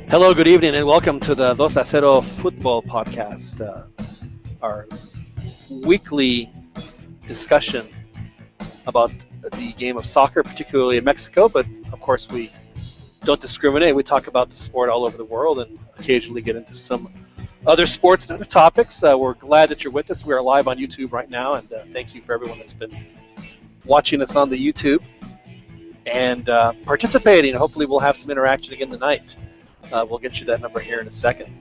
Hello, good evening, and welcome to the 2-0 Football Podcast, our weekly discussion about the game of soccer, particularly in Mexico. But of course, we don't discriminate. We talk about the sport all over the world and occasionally get into some other sports and other topics. We're glad that you're with us. We are live on YouTube right now, and thank you for everyone that's been watching us on the YouTube and participating. Hopefully, we'll have some interaction again tonight. We'll get you that number here in a second.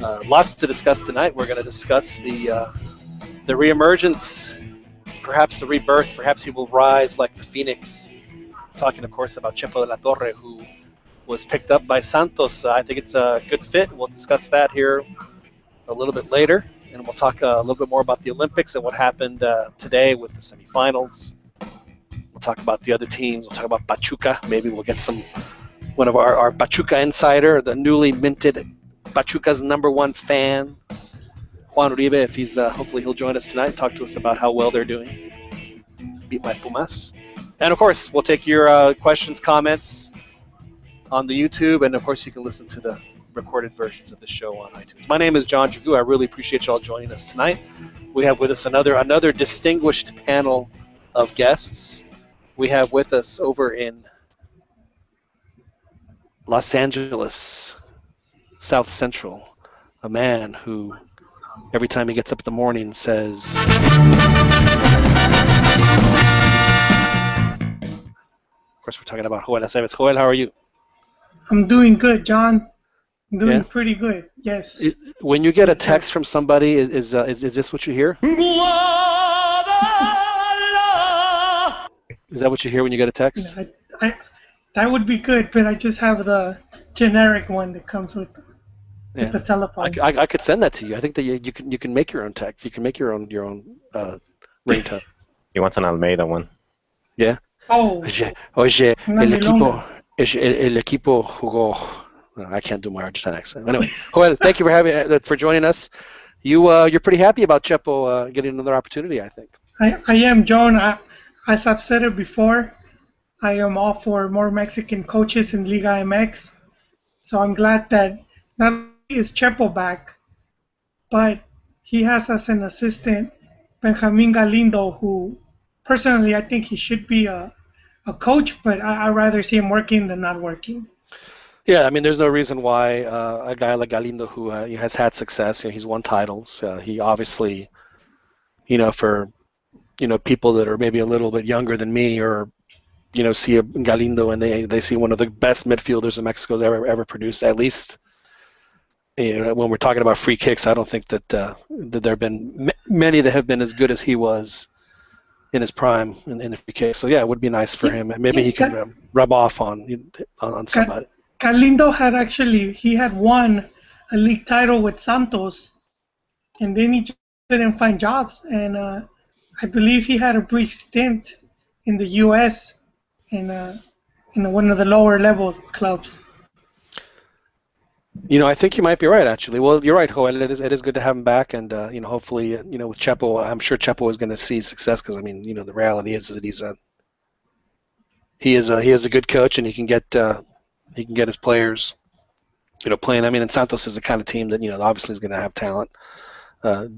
Lots to discuss tonight. We're going to discuss the reemergence, perhaps the rebirth. Perhaps he will rise like the phoenix. Talking, of course, about Chepo de la Torre, who was picked up by Santos. I think it's a good fit. We'll discuss that here a little bit later, and we'll talk a little bit more about the Olympics and what happened today with the semifinals. We'll talk about the other teams. We'll talk about Pachuca. Maybe we'll get one of our Pachuca insider, the newly minted Pachuca's #1 fan, Juan Uribe. If he's hopefully he'll join us tonight and talk to us about how well they're doing. Beat my Pumas. And of course, we'll take your questions, comments on the YouTube, and of course you can listen to the recorded versions of the show on iTunes. My name is John Jagu. I really appreciate y'all joining us tonight. We have with us another distinguished panel of guests. We have with us over in Los Angeles, South Central, a man who every time he gets up in the morning says, of course we're talking about Joel Aceves. Joel, how are you? I'm doing good, John. I'm doing pretty good, yes. When you get a text from somebody, is this what you hear? Is that what you hear when you get a text? That would be good, but I just have the generic one that comes with the telephone. I could send that to you. I think that you can make your own text. You can make your own ringtone. He wants an Almeida one. Yeah. Oh. Oye, el equipo jugó. I can't do my Argentine accent. Anyway, Joel, thank you for joining us. You're pretty happy about Chepo getting another opportunity, I think. I am, John. As I've said it before, I am all for more Mexican coaches in LigaMX. So I'm glad that not only is Chepo back, but he has as an assistant Benjamin Galindo, who personally I think he should be a coach, but I'd rather see him working than not working. Yeah, I mean, there's no reason why a guy like Galindo, who has had success, he's won titles. He obviously, for people that are maybe a little bit younger than me, or see a Galindo and they see one of the best midfielders in Mexico's ever produced. At least, when we're talking about free kicks, I don't think that there have been many that have been as good as he was in his prime in the free kick. So yeah, it would be nice for him. Maybe he can rub off on somebody. Galindo had won a league title with Santos, and then he just didn't find jobs. And I believe he had a brief stint in the U.S. in one of the lower level clubs. I think you might be right, actually. Well, you're right, Joel. It is good to have him back, and hopefully, with Chepo, I'm sure Chepo is going to see success because the reality is that he is a good coach, and he can get his players, playing. And Santos is the kind of team that obviously is going to have talent.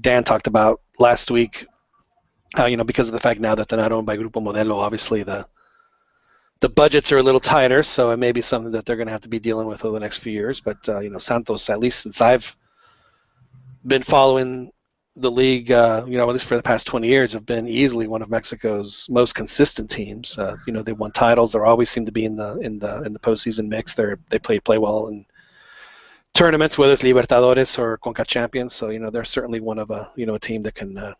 Dan talked about last week how because of the fact now that they're not owned by Grupo Modelo, obviously the budgets are a little tighter, so it may be something that they're going to have to be dealing with over the next few years. But Santos, at least since I've been following the league, at least for the past 20 years, have been easily one of Mexico's most consistent teams. They won titles. They always seem to be in the postseason mix. They play well in tournaments, whether it's Libertadores or Conca Champions. So they're certainly one of a team that can.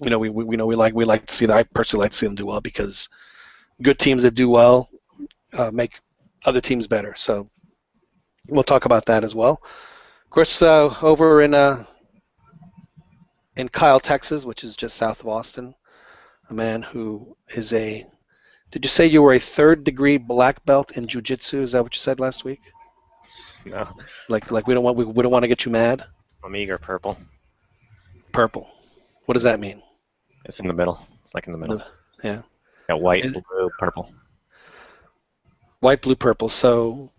We like to see that. I personally like to see them do well because good teams that do well make other teams better. So we'll talk about that as well. Of course, over in Kyle, Texas, which is just south of Austin, a man who is did you say you were a 3rd-degree black belt in jiu-jitsu? Is that what you said last week? No. Like we don't want to get you mad? I'm eager purple. Purple. What does that mean? It's in the middle. It's like in the middle. Yeah. Yeah, white, blue, purple. White, blue, purple. So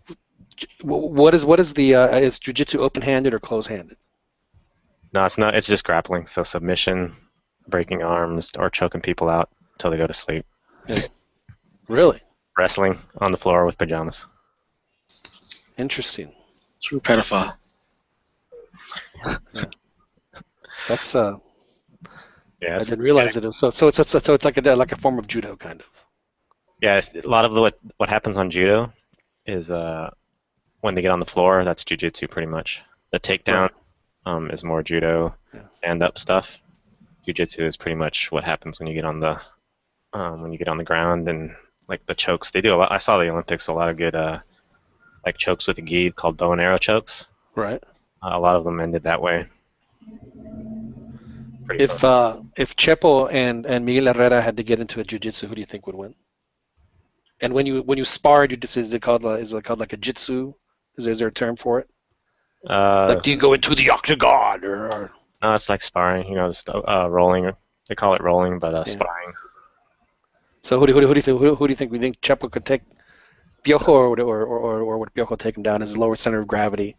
what is the is jiu-jitsu open-handed or close-handed? No, it's not. It's just grappling. So submission, breaking arms, or choking people out until they go to sleep. Yeah. Really Wrestling on the floor with pajamas. interesting. True pedophile. That's Yeah, I it's didn't realize it. So it's like a form of judo kind of. yeah. A lot of what happens on judo is when they get on the floor, that's jujitsu pretty much. The takedown is more judo, Yeah. stand-up stuff. Jiu-jitsu is pretty much what happens when you get on the ground, and like the chokes. They do a lot. I saw the Olympics, a lot of good like chokes with a gi called bow and arrow chokes. Right. A lot of them ended that way. Pretty fun. If Chepo and Miguel Herrera had to get into a jiu-jitsu, who do you think would win? And when you spar jiu-jitsu, is it called like a jitsu? Is there a term for it? Like, do you go into the octagon or? No, it's like sparring. Just rolling. They call it rolling, but sparring. So who do you think? We think Chepo could take Piojo, or would Piojo take him down? His lower center of gravity.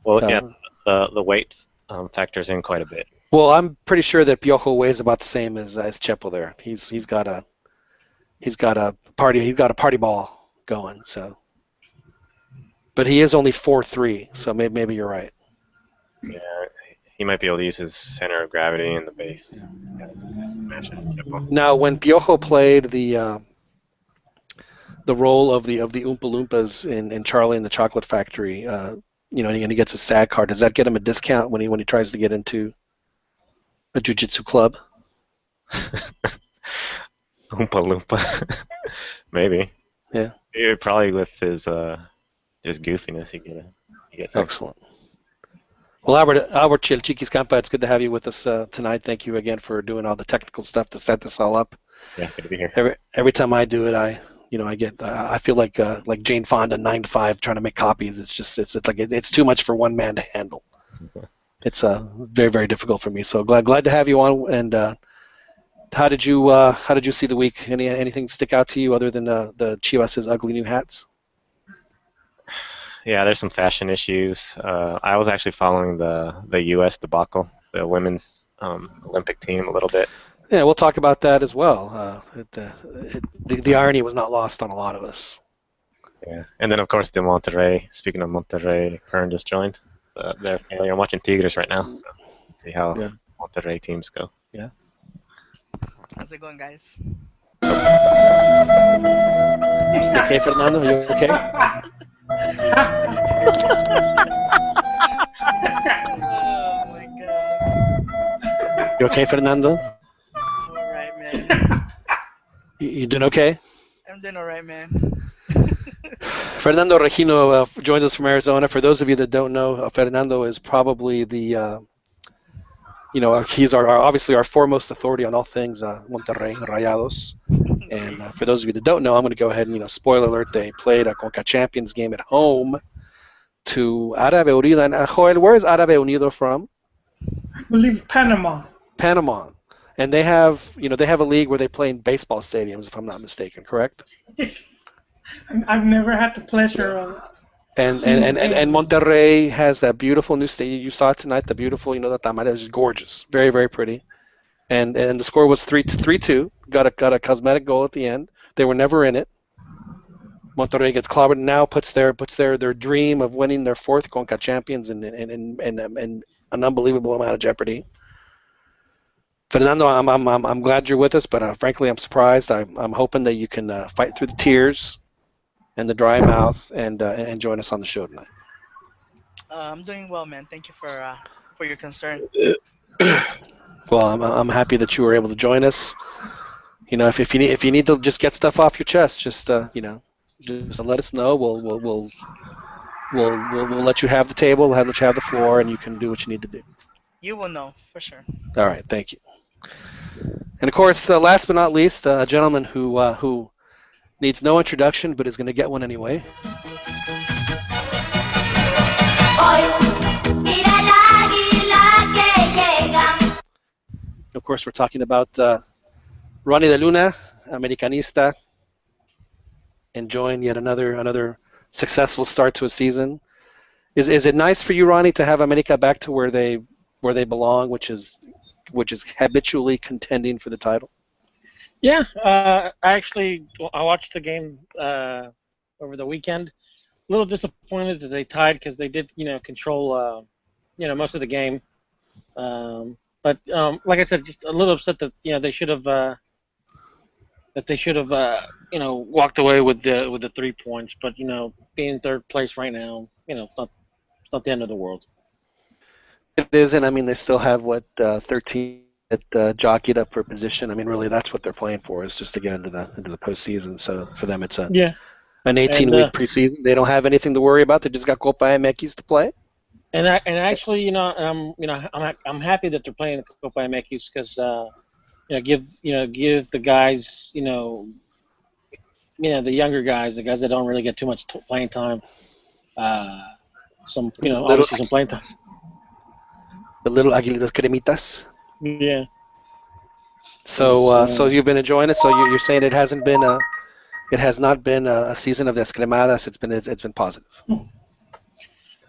Well, yeah, the weight factors in quite a bit. Well, I'm pretty sure that Piojo weighs about the same as Chepo there. He's got a party ball going. So, but he is only 4'3", so maybe you're right. Yeah, he might be able to use his center of gravity and the base. Now, when Piojo played the role of the Oompa Loompas in Charlie and the Chocolate Factory, and he gets a SAG card, does that get him a discount when he tries to get into a jiu-jitsu club? Oompa Loompa. Maybe. Yeah. Probably with his just goofiness, he gets excellent. Well, Albert Chiquis Campa, it's good to have you with us tonight. Thank you again for doing all the technical stuff to set this all up. Yeah, good to be here. Every time I do it, I feel like Jane Fonda 9 to 5 trying to make copies. It's too much for one man to handle. It's very, very difficult for me. So glad to have you on. And how did you see the week? Anything stick out to you other than the Chivas' ugly new hats? Yeah, there's some fashion issues. I was actually following the U.S. debacle, the women's Olympic team a little bit. Yeah, we'll talk about that as well. The irony was not lost on a lot of us. Yeah, and then of course the Monterrey. Speaking of Monterrey, Kern just joined their failure. I'm watching Tigres right now, so see how Monterrey teams go. Yeah. How's it going, guys? You okay, Fernando? You okay? Oh my god. You okay, Fernando? Alright, man. You doing okay? I'm doing alright, man. Fernando Regino joins us from Arizona. For those of you that don't know, Fernando is probably the, he's obviously our foremost authority on all things Monterrey Rayados. And for those of you that don't know, I'm going to go ahead and, spoiler alert, they played a Conca Champions game at home to Árabe Unido. And Joel, where is Árabe Unido from? I believe Panama. Panama. And they have a league where they play in baseball stadiums, if I'm not mistaken, correct? I've never had the pleasure of. And Monterrey has that beautiful new stadium. You saw it tonight. The beautiful, the Tamara is gorgeous, very, very pretty. And the score was 3-2. Got a cosmetic goal at the end. They were never in it. Monterrey gets clobbered and now puts their dream of winning their fourth Conca Champions in an unbelievable amount of jeopardy. Fernando, I'm glad you're with us, but frankly, I'm surprised. I'm hoping that you can fight through the tears and the dry mouth and join us on the show tonight. I'm doing well, man. Thank you for your concern. Well, I'm happy that you were able to join us. If you need to just get stuff off your chest, just let us know. We'll let you have the table, we'll let you have the floor, and you can do what you need to do. You will know for sure. All right, thank you. And of course, last but not least, a gentleman who needs no introduction, but is going to get one anyway. Of course, we're talking about Ronnie de Luna, Americanista, enjoying yet another successful start to a season. Is it nice for you, Ronnie, to have America back to where they belong, which is habitually contending for the title? Yeah, I watched the game over the weekend. A little disappointed that they tied because they did, control, most of the game. But like I said, just a little upset that they should have walked away with the 3 points. But being third place right now, it's not the end of the world. It isn't. I mean, they still have 13 that jockeyed up for position. I mean, really, that's what they're playing for, is just to get into the postseason. So for them, it's an Yeah, 18-week preseason. They don't have anything to worry about. They just got Copa MX to play. and actually, I'm happy that they're playing Copa MX because give the guys, the younger guys, the guys that don't really get too much playing time, obviously some playing time. The little Aguilitas Cremitas. Yeah. So you've been enjoying it. So you're saying it has not been a season of descremadas. It's been positive.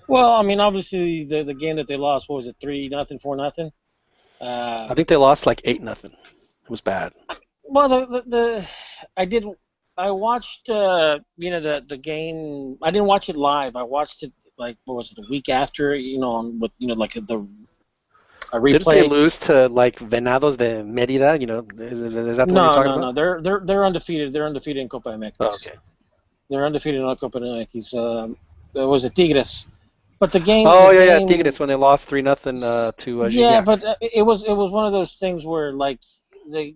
Well, I mean, obviously the game that they lost, what was it, 3-0, 4-0? I think they lost like 8-0. It was bad. Well, I watched the game. I didn't watch it live. I watched it like, what was it, a week after, like the a replay. Didn't they lose to like Venados de Mérida? Is that the one you're talking about? No. They're undefeated. They're undefeated in Copa MX. Oh, okay. They're undefeated in Copa MX. It was a Tigres, but the game. Oh yeah, Tigres when they lost 3-0 to. Yeah, but it was one of those things where like the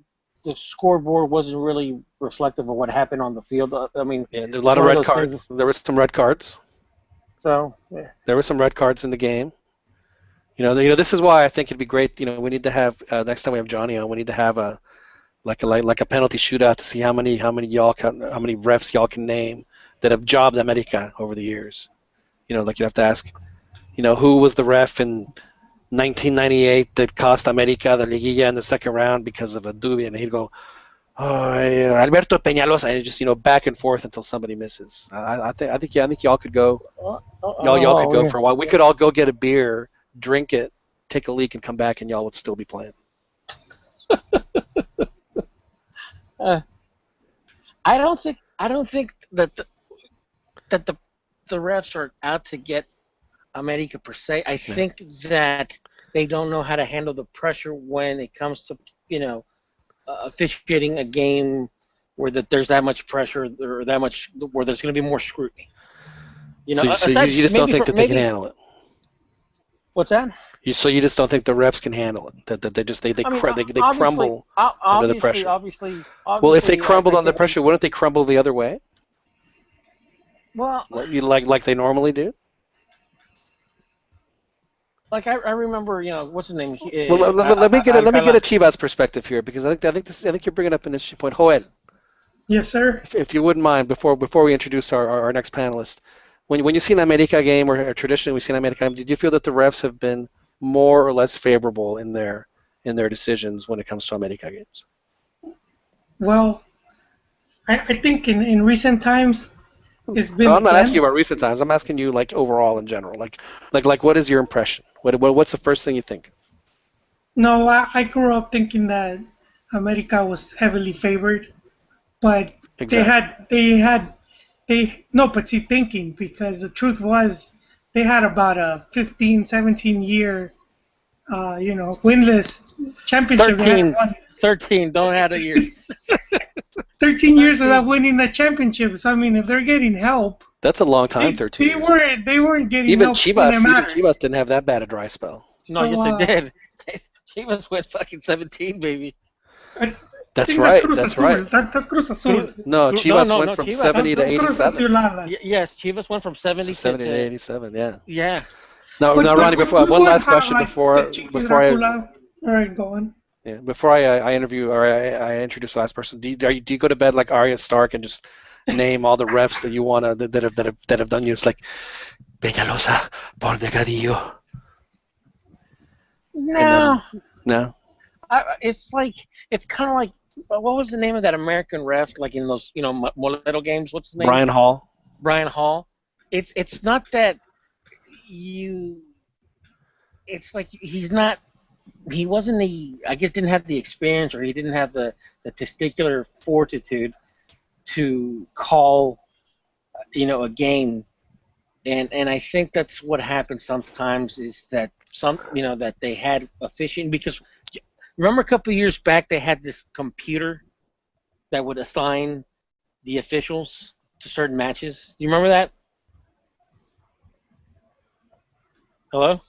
scoreboard wasn't really reflective of what happened on the field. I mean, yeah, there were a lot of red cards. There were some red cards. So yeah. There were some red cards in the game. This is why I think it'd be great. We need to have next time we have Johnny on, we need to have a penalty shootout to see how many refs y'all can name that have jobbed America over the years. Like you have to ask, who was the ref in 1998 that cost America the Liguilla in the second round because of a dubia, and he'd go, Alberto Peñalosa, and just back and forth until somebody misses. I think y'all could go. Y'all could go for a while. We could all go get a beer, drink it, take a leak, and come back, and y'all would still be playing. I don't think that the refs are out to get America per se. I think that they don't know how to handle the pressure when it comes to officiating a game where there's that much pressure or that much where there's going to be more scrutiny. So you just don't think that they can handle it. What's that? So you just don't think the refs can handle it? That they crumble under the pressure. Obviously, well, if they crumbled under pressure, wouldn't they crumble the other way? Well, like they normally do. Like I remember, what's his name? Well, let me get a Chivas perspective here, because I think you're bringing up an interesting point. Joel. Yes, sir. If you wouldn't mind, before we introduce our next panelist, when you see an America game, or traditionally we see an America game, did you feel that the refs have been more or less favorable in their decisions when it comes to America games? Well, I think in recent times it's been. No, I'm not asking you about recent times. I'm asking you like overall in general. Like what is your impression? What's the first thing you think? No, I grew up thinking that America was heavily favored, but exactly. thinking, because the truth was they had about a 15, 17 year winless championship. 13, don't add a year. 13 years without winning a championship. So I mean, if they're getting help, that's a long time. 13 years. They weren't getting even help. Chivas didn't have that bad a dry spell. No, yes they did. Chivas went fucking 17, baby. That's right. That's right. That's Cruz Azul. No, Chivas went from 70 to 87. Yes, Chivas went from 70 to 87. Yeah. Yeah. Now, Ronnie, one last question before I. All right, go on. Yeah, before I interview or I introduce the last person, do you go to bed like Arya Stark and just name all the refs that you wanna that have done you? It's like Peñalosa por Decadillo. No. No. It's kind of like, what was the name of that American ref like in those Moledo games? What's his name? Brian Hall. Brian Hall. it's not that you. It's like he wasn't I guess didn't have the experience, or he didn't have the testicular fortitude to call a game. And I think that's what happens sometimes, is that that they had officiating, because remember a couple of years back they had this computer that would assign the officials to certain matches. Do you remember that? Hello?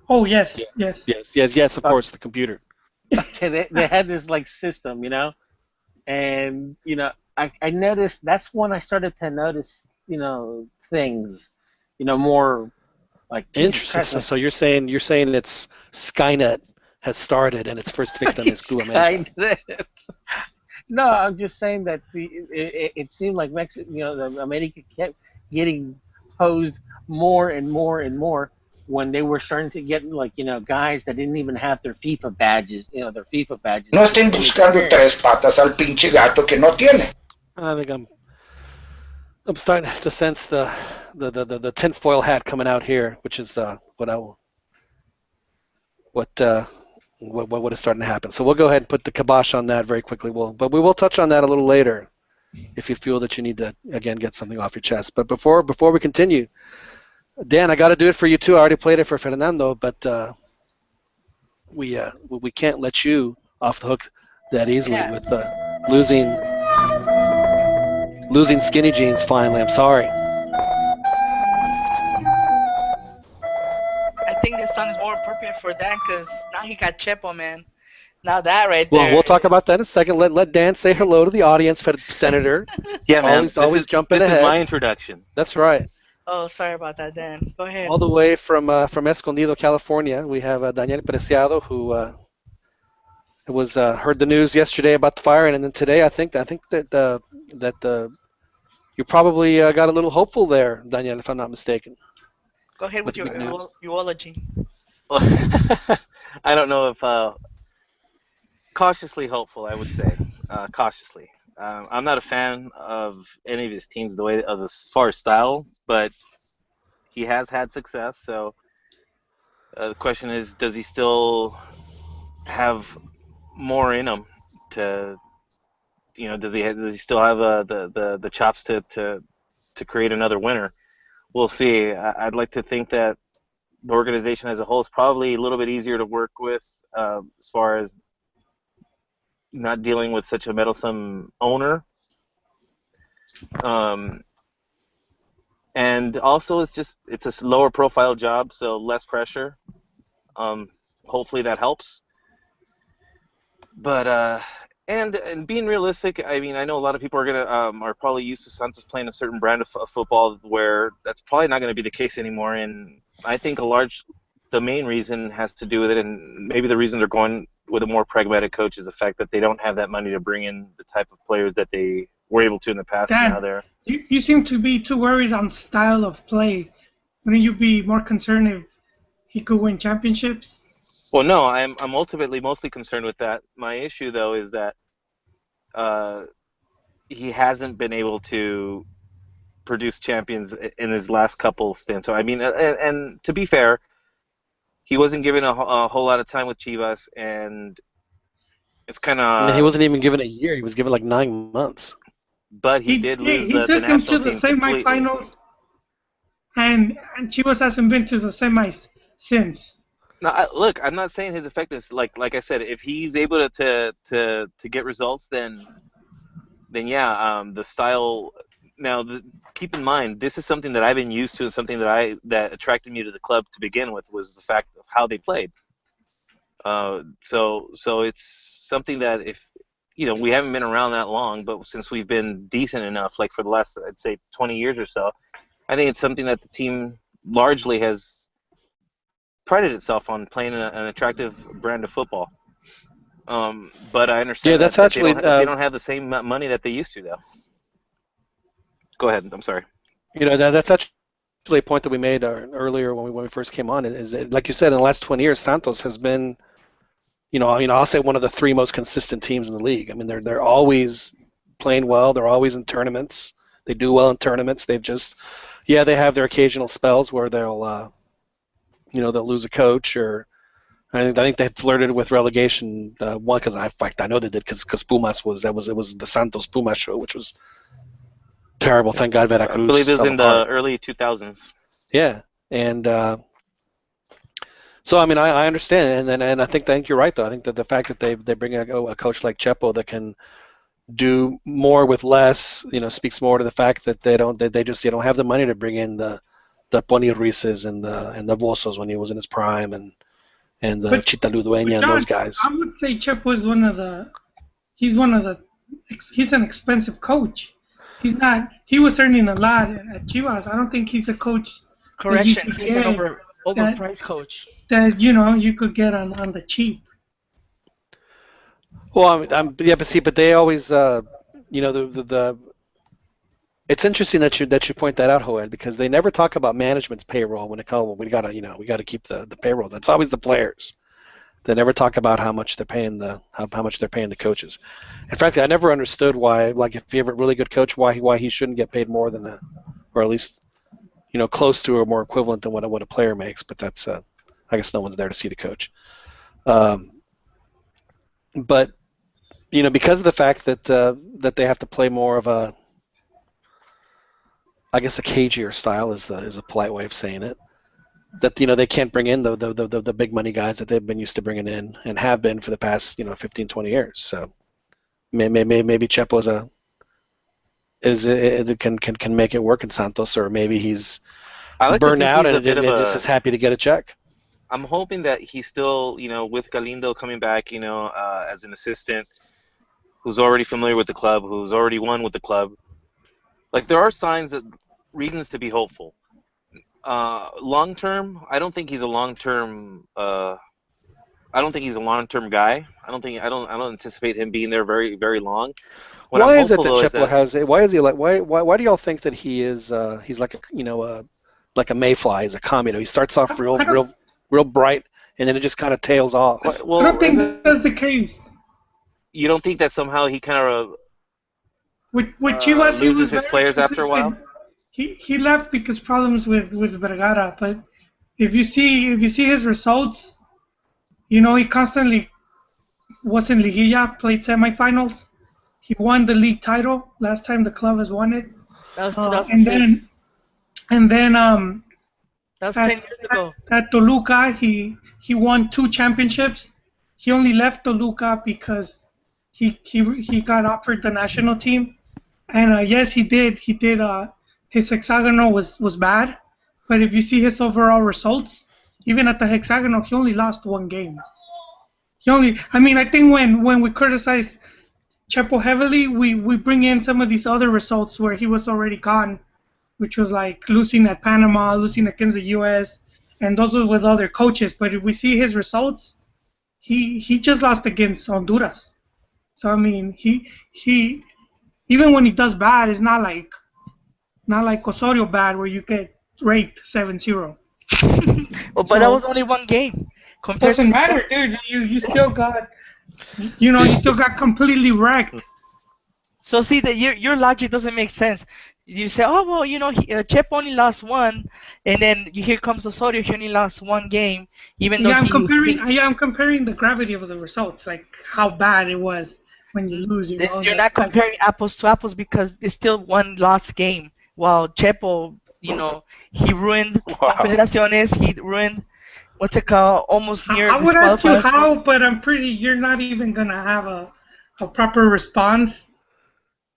Oh Yeah. yes, yes. Yes. Of course, the computer. Okay, they had this like system, and I noticed, that's when I started to notice things, more like Jesus Interesting. Christ, So, like so you're saying it's Skynet has started and its first victim is it's LigaMX. kind of. No, I'm just saying that it seemed like Mexico, the America kept getting hosed more and more and more when they were starting to get like guys that didn't even have their FIFA badges, No with estén any buscando experience. tres patas al pinche gato que no tiene. I think I'm starting to sense the tinfoil hat coming out here, which is what what is starting to happen. So we'll go ahead and put the kibosh on that very quickly. But we will touch on that a little later if you feel that you need to again get something off your chest. But before we continue, Dan, I got to do it for you too. I already played it for Fernando, but we can't let you off the hook that easily Yeah, with losing skinny jeans. Finally, I'm sorry. I think this song is more appropriate for Dan because now he got Chepo, man. Now that right Well, we'll there. talk about that in a second. Let Dan say hello to the audience, Senator. Yeah, man. Always jumping This is my ahead. introduction. That's right. Oh, sorry about that, Dan. Go ahead. All the way from Escondido, California, we have Daniel Preciado, who was heard the news yesterday about the fire, and then today I think that you probably got a little hopeful there, Daniel, if I'm not mistaken, Go ahead with with the your good news. eulogy. I don't know if cautiously hopeful, I would say. Cautiously. I'm not a fan of any of his teams the way of as far as style, but he has had success. So the question is, does he still have more in him to, does he still have the chops to create another winner? We'll see. I'd like to think that the organization as a whole is probably a little bit easier to work with, as far as not dealing with such a meddlesome owner. Um, and also, it's a lower profile job, so less pressure. Um, Hopefully that helps. But and being realistic, I mean, I know a lot of people are probably used to Santos playing a certain brand of football where that's probably not going to be the case anymore. And I think the main reason has to do with it, and maybe the reason they're going with a more pragmatic coach is the fact that they don't have that money to bring in the type of players that they were able to in the past. And now Dan, they're you seem to be too worried on style of play. Wouldn't you be more concerned if he could win championships? well, no, I'm ultimately mostly concerned with that. My issue though is that uh, he hasn't been able to produce champions in his last couple stints. So I mean, and to be fair, he wasn't given a whole lot of time with Chivas, and it's kind And he of. wasn't even given a year. He was given like 9 months. But he He did he, lose he the took him national to the team completely. semifinals, and Chivas hasn't been to the semis since. Now, look, I'm not saying his effectiveness. Like I said, if he's able to get results, then yeah, the style. Now, keep in mind, this is something that I've been used to, and something that attracted me to the club to begin with was the fact of how they played. So it's something that if we haven't been around that long, but since we've been decent enough, like for the last I'd say 20 years or so, I think it's something that the team largely has prided itself on playing an attractive brand of football. But I Yeah, understand that's that actually they don't have the same money that they used to, though. Go ahead. I'm sorry. that's actually a point that we made earlier when we first came on. Is that, like you said, in the last 20 years, Santos has been, I'll say one of the three most consistent teams in the league. I mean, they're always playing well. They're always in tournaments. They do well in tournaments. They've just, yeah, they have their occasional spells where they'll lose a coach, or I think they flirted with relegation one because in fact I know they did because Pumas was the Santos Pumas show, which was terrible. Thank God I believe Veracruz it was fell in the apart. early 2000s. Yeah, and so I mean I understand, and I think you're right though. I think that the fact that they bring a coach like Chepo that can do more with less, speaks more to the fact that they don't have the money to bring in the Pony Ruizes and the Vosos when he was in his prime, and the But Chita but Ludueña and those John, guys. I would say Chip was one of the he's an expensive coach. He's not. He was earning a lot at Chivas. I don't think he's a coach that you Correction, could he's an get that overpriced coach. you could get on the cheap. Well, yeah, but see, but they always, the it's interesting that you point that out, Joel, because they never talk about management's payroll when it comes. Well, we gotta keep the payroll. That's always the players. They never talk about how much they're paying how much they're paying the coaches. And frankly, I never understood why, like, if you have a really good coach, why he shouldn't get paid more than or at least close to or more equivalent than what a player makes. But that's I guess no one's there to see the coach. Um, but because of the fact that they have to play more of a, I guess, a cagier style is a polite way of saying it. That they can't bring in the big money guys that they've been used to bringing in and have been for the past 15, 20 years. So maybe Chepo's can make it work in Santos, or maybe he's I like to burned think out he's a and, bit and, of and just is a. happy to get a check. I'm hoping that he's still, with Galindo coming back, as an assistant who's already familiar with the club, who's already won with the club. Like, there are reasons to be hopeful. Long term, I don't think he's a long term. I don't think he's a long term guy. I don't anticipate him being there very very long. What I'm Why is it hopeful that though is Chepo that has? Why is he like? Why do y'all think that he's like like a mayfly, he's a comet? He starts I, off real I don't. real real bright, and then it just kind of tails off. I don't well, think isn't that's the case. you don't think that somehow he kind of With Chivas, he loses was his very players after a while? consistent. He left because problems with Vergara. But if you see his results, he constantly was in Liguilla, played semifinals. He won the league title last time the club has won it. That was And then 2006. and then That was at, 10 years ago. at Toluca he won two championships. He only left Toluca because he got offered the national team. And yes, he did. He did. His hexagonal was bad, but if you see his overall results, even at the hexagonal, he only lost one game. I mean, I think when we criticize Chepo heavily, we bring in some of these other results where he was already gone, which was like losing at Panama, losing against the U.S., and those were with other coaches. But if we see his results, he just lost against Honduras. So I mean, he even when he does bad, it's not like Osorio bad where you get raped 7-0. Well, but that So was only one game compared doesn't to matter, dude. You still got you Dude, still got completely wrecked. So see that your logic doesn't make sense. You say, oh well, Chep only lost one, and then here comes Osorio. He only lost one game, even though Yeah, I'm he was comparing. being. Yeah, I'm comparing the gravity of the results, like how bad it was when you lose. You're Like, not comparing apples to apples because it's still one lost game. While Chepo, he ruined wow. Confederaciones. He ruined what's it called? Almost near I would ask you disqualified us for. how, but I'm pretty. You're not even gonna have a proper response.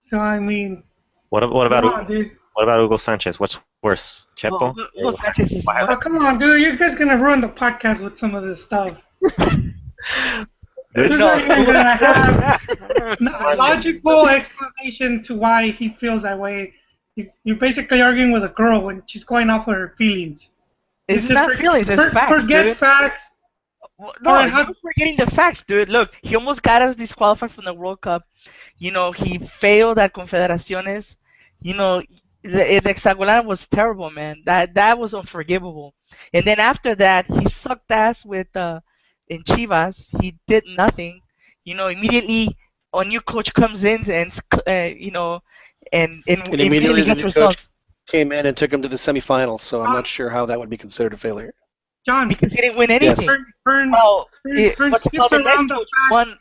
So I mean, What come about on, dude. what about Hugo Sanchez? What's worse, Well, Chepo Hugo or Sanchez is Paiva? Oh, come on, dude. You guys gonna ruin the podcast with some of this stuff. There's no. not even gonna have a Come logical explanation to why he feels that way. You're basically arguing with a girl when she's going off of her feelings. It's Let's just not feelings. It's facts, forget dude. facts. All No, right, you're forgetting the facts, dude. Look, he almost got us disqualified from the World Cup. He failed at Confederaciones. You know, the hexagonal was terrible, man. That was unforgivable. And then after that, he sucked ass with in Chivas. He did nothing. Immediately a new coach comes in and and And immediately immediately the gets new coach results. came in and took him to the semifinals, so I'm not sure how that would be considered a failure. John, because he didn't win Yes. anything. Fern Well, skips the next around the coach fact. won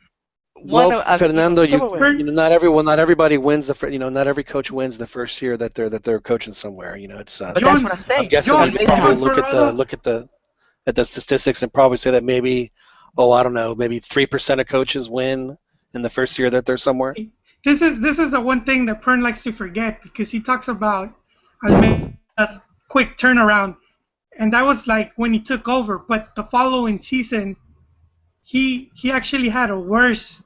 Well, Fernando, silverware. not everybody wins not every coach wins the first year that they're coaching somewhere. It's. But John, that's what I'm saying. I'm guessing John, you'd probably John look at the statistics and probably say that maybe, I don't know, maybe 3% of coaches win in the first year that they're somewhere. This is the one thing that Pern likes to forget because he talks about Almeida's quick turnaround, and that was like when he took over. But the following season, he actually had a worse.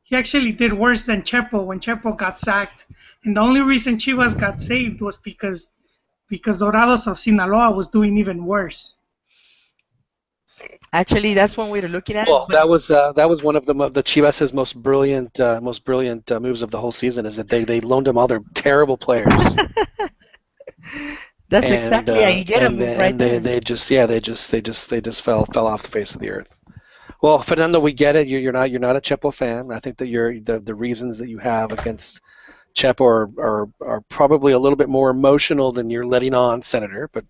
He actually did worse than Chepo when Chepo got sacked, and the only reason Chivas got saved was because Dorados of Sinaloa was doing even worse. Actually, that's one way to look at it. Well, But that was one of the Chivas' most brilliant moves of the whole season is that they loaned him all their terrible players. that's exactly how you get a move right there. They just fell off the face of the earth. Well, Fernando, we get it. You're not a Chepo fan. I think that the reasons that you have against Chepo are probably a little bit more emotional than you're letting on, Senator. But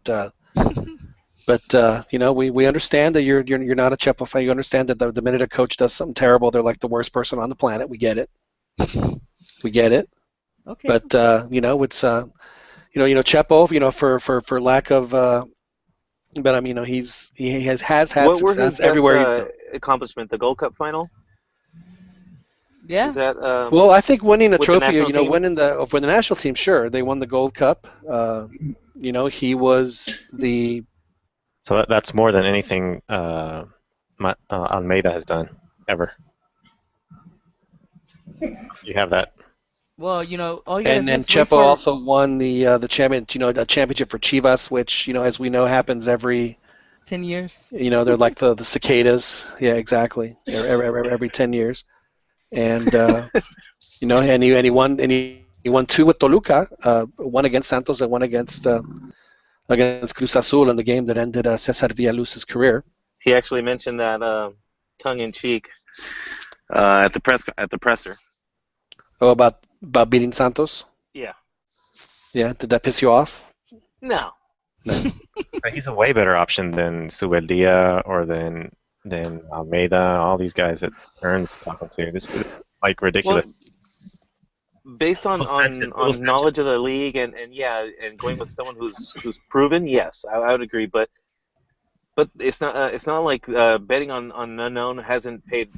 we understand that you're not a Chepo fan. You understand that the minute a coach does something terrible, they're like the worst person on the planet. We get it. We get it. Okay. But it's Chepo, for lack of. But I mean, he has had What were his success best everywhere he's gone. accomplishment? The Gold Cup final? Yeah. Is that Well, I think winning a with the trophy, national team? winning for the national team, sure, they won the Gold Cup. He was the. So that's more than anything Almeida has done ever. You have that. Well, all you gotta And do is wait Chepo for also won the championship for Chivas, which as we know happens every. 10 years. They're like the cicadas. Yeah, exactly. Every 10 years, and he won two with Toluca, one against Santos and one against Cruz Azul in the game that ended Cesar Villaluz's career. He actually mentioned that tongue in cheek at the presser. Oh, about beating Santos? Yeah. Yeah, did that piss you off? No. No. He's a way better option than Subeldia or than Almeida. All these guys that Ern's talking to. This is like ridiculous. Well, based on knowledge of the league and going with someone who's proven, yes, I would agree. But it's not like betting on unknown hasn't paid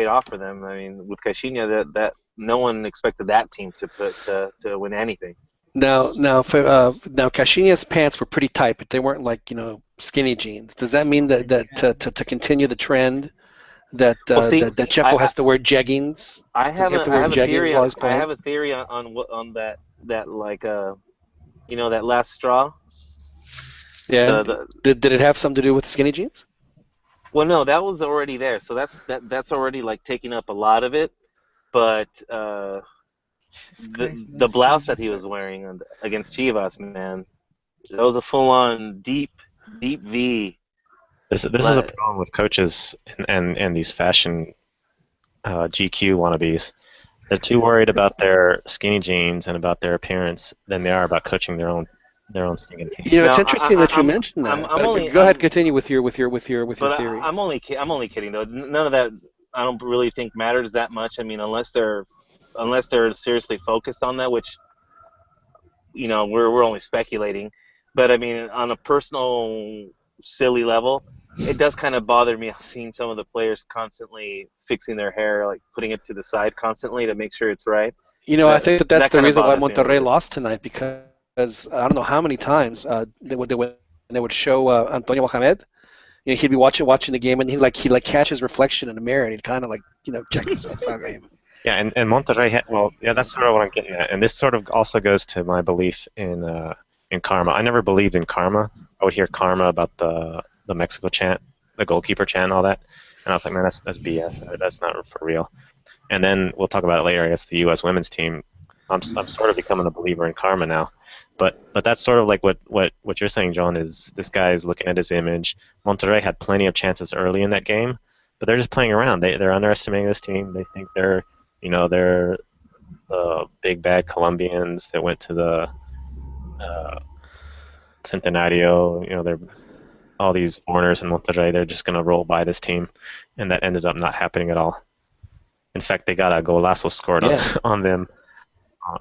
off for them. I mean, with Caixinha, that no one expected that team to win anything. Now, Caixinha's pants were pretty tight, but they weren't like skinny jeans. Does that mean that to continue the trend that Chepo has to wear jeggings? I have a theory. While he's playing? I have a theory on that like that last straw. Yeah. Did it have something to do with the skinny jeans? Well, no, that was already there. So that's already like taking up a lot of it. But the blouse that he was wearing against Chivas, man, that was a full-on deep V. This is a problem with coaches and these fashion GQ wannabes. They're too worried about their skinny jeans and about their appearance than they are about coaching their own stinking team. It's interesting that you mentioned that. Go ahead, continue with your theory. I'm only kidding though. None of that I don't really think matters that much. I mean, unless they're seriously focused on that, which we're only speculating. But I mean, on a personal silly level, it does kind of bother me seeing some of the players constantly fixing their hair, like putting it to the side constantly to make sure it's right. I think that's the reason why Monterrey lost tonight, because I don't know how many times they would show Antonio Mohamed. He'd be watching the game, and he'd catch his reflection in the mirror, and he'd kind of check himself out. Yeah, and Monterrey that's sort of what I'm getting at, and this sort of also goes to my belief in karma. I never believed in karma. I would hear karma about the Mexico chant, the goalkeeper chant, and all that, and I was like, man, that's BS. That's not for real. And then we'll talk about it later. I guess the U.S. women's team. I'm sort of becoming a believer in karma now. But that's sort of like what you're saying, John, is this guy is looking at his image. Monterrey had plenty of chances early in that game, but they're just playing around. They're underestimating this team. They think they're the big bad Colombians that went to the Centenario, they're all these foreigners in Monterrey. They're just gonna roll by this team, and that ended up not happening at all. In fact, they got a golazo scored on, Yeah. on them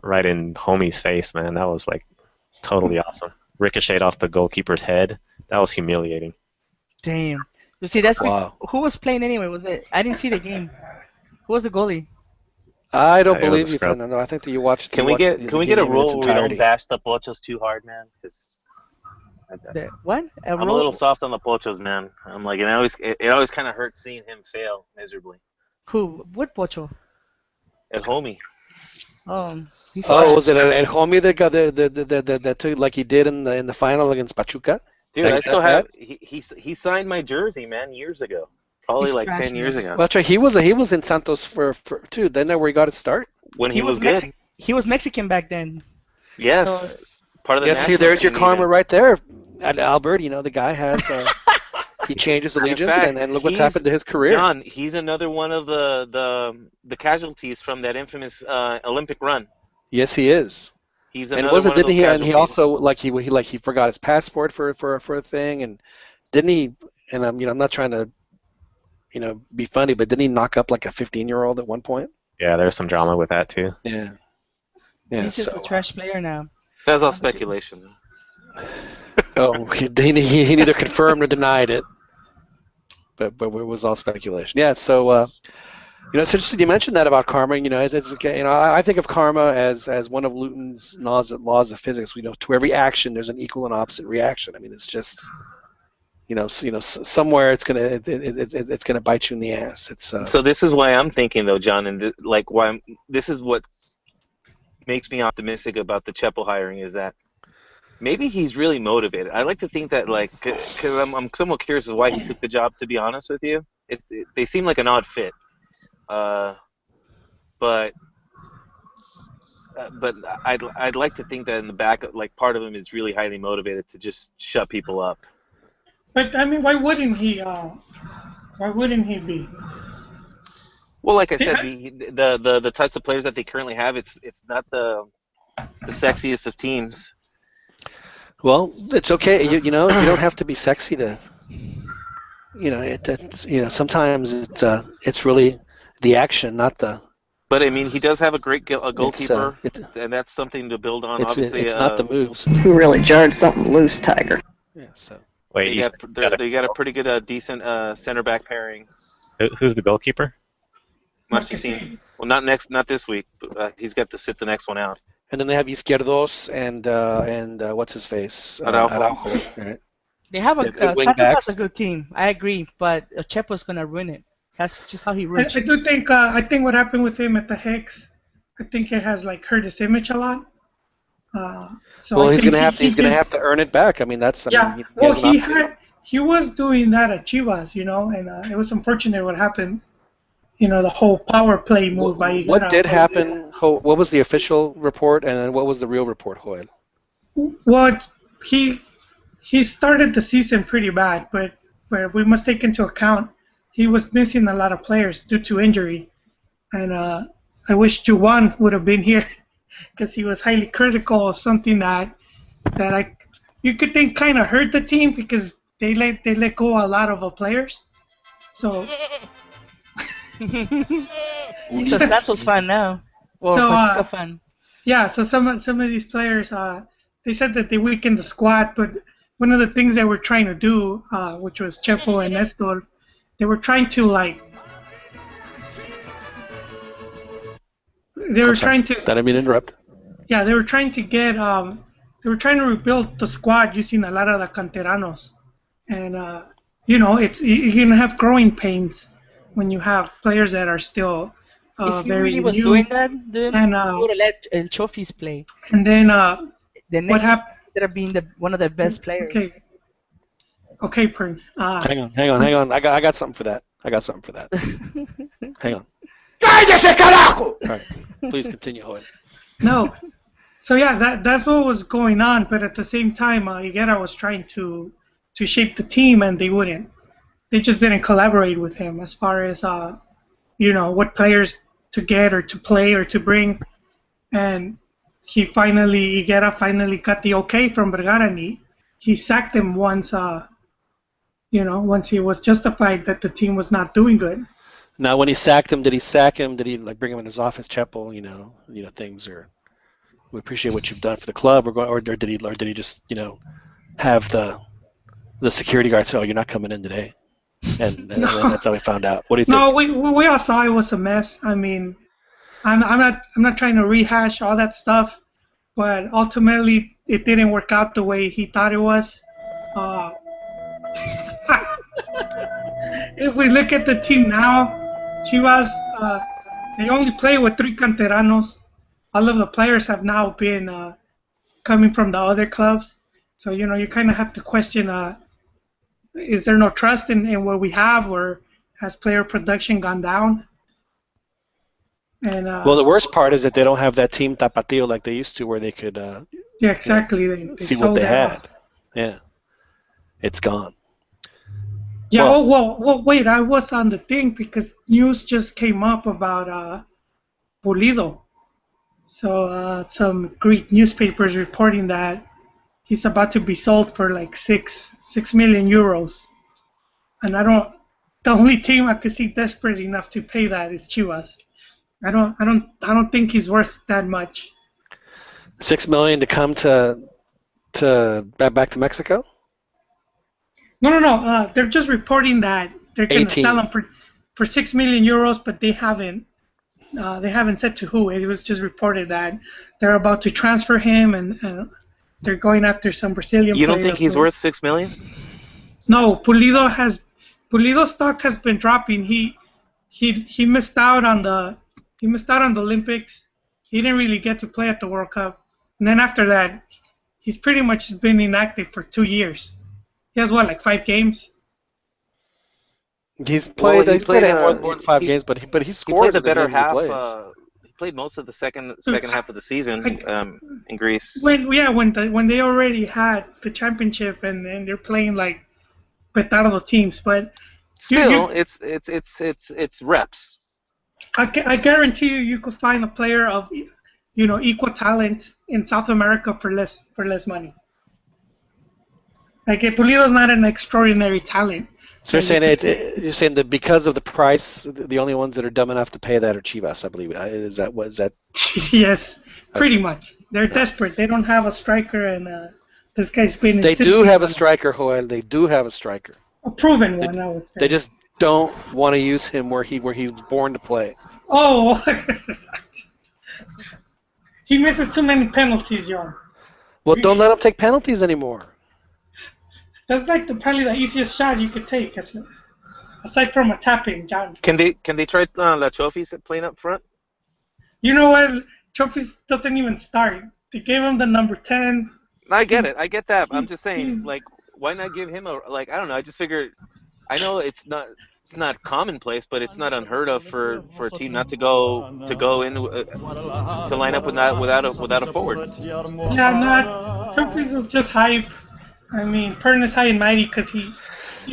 right in Homie's face, man. That was like totally awesome. Ricocheted off the goalkeeper's head. That was humiliating. Damn. You see, that's Wow. who was playing anyway? Was it? I didn't see the game. Who was the goalie? I don't It was a believe you, scrub. Fernando. I think that you watched. Can you we watched get the can we get a game in its rule where we don't entirety. bash the pochos too hard, man? Because What? I'm a little soft on the pochos, man. I'm like, it always kind of hurts seeing him fail miserably. Who? What Pocho? At homie. He's Oh, was it El Homie that got that took like he did in the final against Pachuca? Dude, Like I still that have he signed my jersey, man, years ago. Probably He's like trash, 10 years man. ago. Well, that's right. He was in Santos for too. Then that where he got his start. When he was good. He was Mexican back then. Yes. So, Part of the Yeah, see, national there's your team karma even. right there. Albert, the guy has he changes In allegiance, fact, and look what's he's- happened to his career. John, he's another one of the casualties from that infamous Olympic run. Yes, he is. He's And another was it? one of Didn't those he? And he casualties. also he forgot his passport for a thing, and didn't he? And I'm not trying to be funny, but didn't he knock up like a 15-year-old at one point? Yeah, there's some drama with that too. Yeah. Yeah. he's just So a trash player now. That's all speculation. he neither confirmed or denied it, but it was all speculation. Yeah. So it's interesting you mentioned that about karma. I think of karma as one of Newton's laws of physics. To every action there's an equal and opposite reaction. I mean, it's just somewhere it's gonna bite you in the ass. It's So this is why I'm thinking though, John, and this is what makes me optimistic about the Chepo hiring is that maybe he's really motivated. I like to think that because I'm somewhat curious as why he took the job. To be honest with you, they seem like an odd fit, but I'd like to think that in the back, part of him is really highly motivated to just shut people up. But I mean, why wouldn't he? Why wouldn't he be? Well, like I said, the types of players that they currently have, it's not the sexiest of teams. Well, it's okay. You don't have to be sexy to. Sometimes it's really the action, not the. But I mean, he does have a great goalkeeper, and that's something to build on. Obviously, it's not the moves. You really jarred something loose, Tiger. Yeah. So. Wait, they got a pretty good, decent center back pairing. Who's the goalkeeper? Marchesín. Well, not this week. But, he's got to sit the next one out. And then they have Izquierdos and what's his face? Araujo. Right? They have wing Santos backs. has a good team. I agree, but Chepo's gonna ruin it. That's just how he I ruins it. do think I think what happened with him at the Hex, I think it has hurt his image a lot. So Well, I he's think he's gonna have to earn it back. I mean, that's he was doing that at Chivas, and it was unfortunate what happened. The whole power play move by Higuera. What did happen? What was the official report, and then what was the real report, Joel? Well, he started the season pretty bad, but we must take into account he was missing a lot of players due to injury, and I wish Juwan would have been here because he was highly critical of something that you could think kind of hurt the team because they let go a lot of players. So He's a Santos fan now. Or Pachuca fan. Yeah, so some of these players, they said that they weakened the squad, but one of the things they were trying to do, which was Chepo and Nestor, they were trying to That I mean interrupt. Yeah, they were trying to get they were trying to rebuild the squad using a lot of the canteranos, and you're gonna have growing pains when you have players that are still if he very really was new. doing that, then And, he would have let El Chofis play. And then The next instead of being one of the best players. Okay, Pern. Hang on. I got something for that. Hang on. ¡Cállese, carajo! All right. Please continue, Joel. No. So yeah, that's what was going on, but at the same time, Higuera was trying to shape the team, and they wouldn't. They just didn't collaborate with him as far as what players to get or to play or to bring, and Higuera finally got the okay from Vergara, and he sacked him once. Once he was justified that the team was not doing good. Now, when he sacked him, did he sack him? Did he like bring him in his office, Chapel? Things are. We appreciate what you've done for the club, or did he just have the security guard say, "Oh, you're not coming in today," and No, that's how we found out. What do you no, think? we all saw it was a mess. I mean, I'm not trying to rehash all that stuff, but ultimately it didn't work out the way he thought it was. Uh, if we look at the team now, Chivas, they only play with three canteranos. All of the players have now been coming from the other clubs. So, you kind of have to question, is there no trust in what we have, or has player production gone down? And Well, the worst part is that they don't have that team tapatio like they used to, where they could yeah, exactly. They see what sold they that off. had. Yeah, it's gone. Yeah. Well, Well, wait. I was on the thing because news just came up about Pulido. So some Greek newspapers reporting that he's about to be sold for like 6 million euros, and I don't. The only team I could see desperate enough to pay that is Chivas. I don't think he's worth that much. 6 million to come to back to Mexico. No. They're just reporting that they're gonna sell 18. him for 6 million euros, but they haven't said to who. It was just reported that they're about to transfer him, and they're going after some Brazilian You player. don't think he's worth $6 million? No, Pulido's stock has been dropping. He missed out on the Olympics. He didn't really get to play at the World Cup, and then after that, he's pretty much been inactive for 2 years. He has like 5 games. He's Well, played. he He's played played more than 5 games, but he he scores played the in the better games he half. plays. He played most of the second Dude, half of the season in Greece. when they already had the championship and they're playing like petardo teams, but Still, it's reps. I guarantee you could find a player of equal talent in South America for less money. Like Pulido's not an extraordinary talent. So you're that saying you could say- you're saying that because of the price, the only ones that are dumb enough to pay that are Chivas, I believe. Is that what is that? Yes, pretty Okay. much. They're desperate. They don't have a striker, and this guy's been They insisting do have a on striker, Joel. They do have a striker. a proven They, one, I would they say. just don't want to use him where he's born to play. Oh, he misses too many penalties, John. Well, don't let him take penalties anymore. That's like probably the easiest shot you could take, aside from a tapping, John. Can they try La Chofis playing up front? You know what? Trophies doesn't even start. They gave him the number 10. I get it. I get that. I'm just he's- saying, like, why not give him a I don't know. I just figure. I know it's not commonplace, but it's not unheard of for a team not to go in to line up without a forward. Yeah, not Trophies was just hype. I mean, Pern is high and mighty because he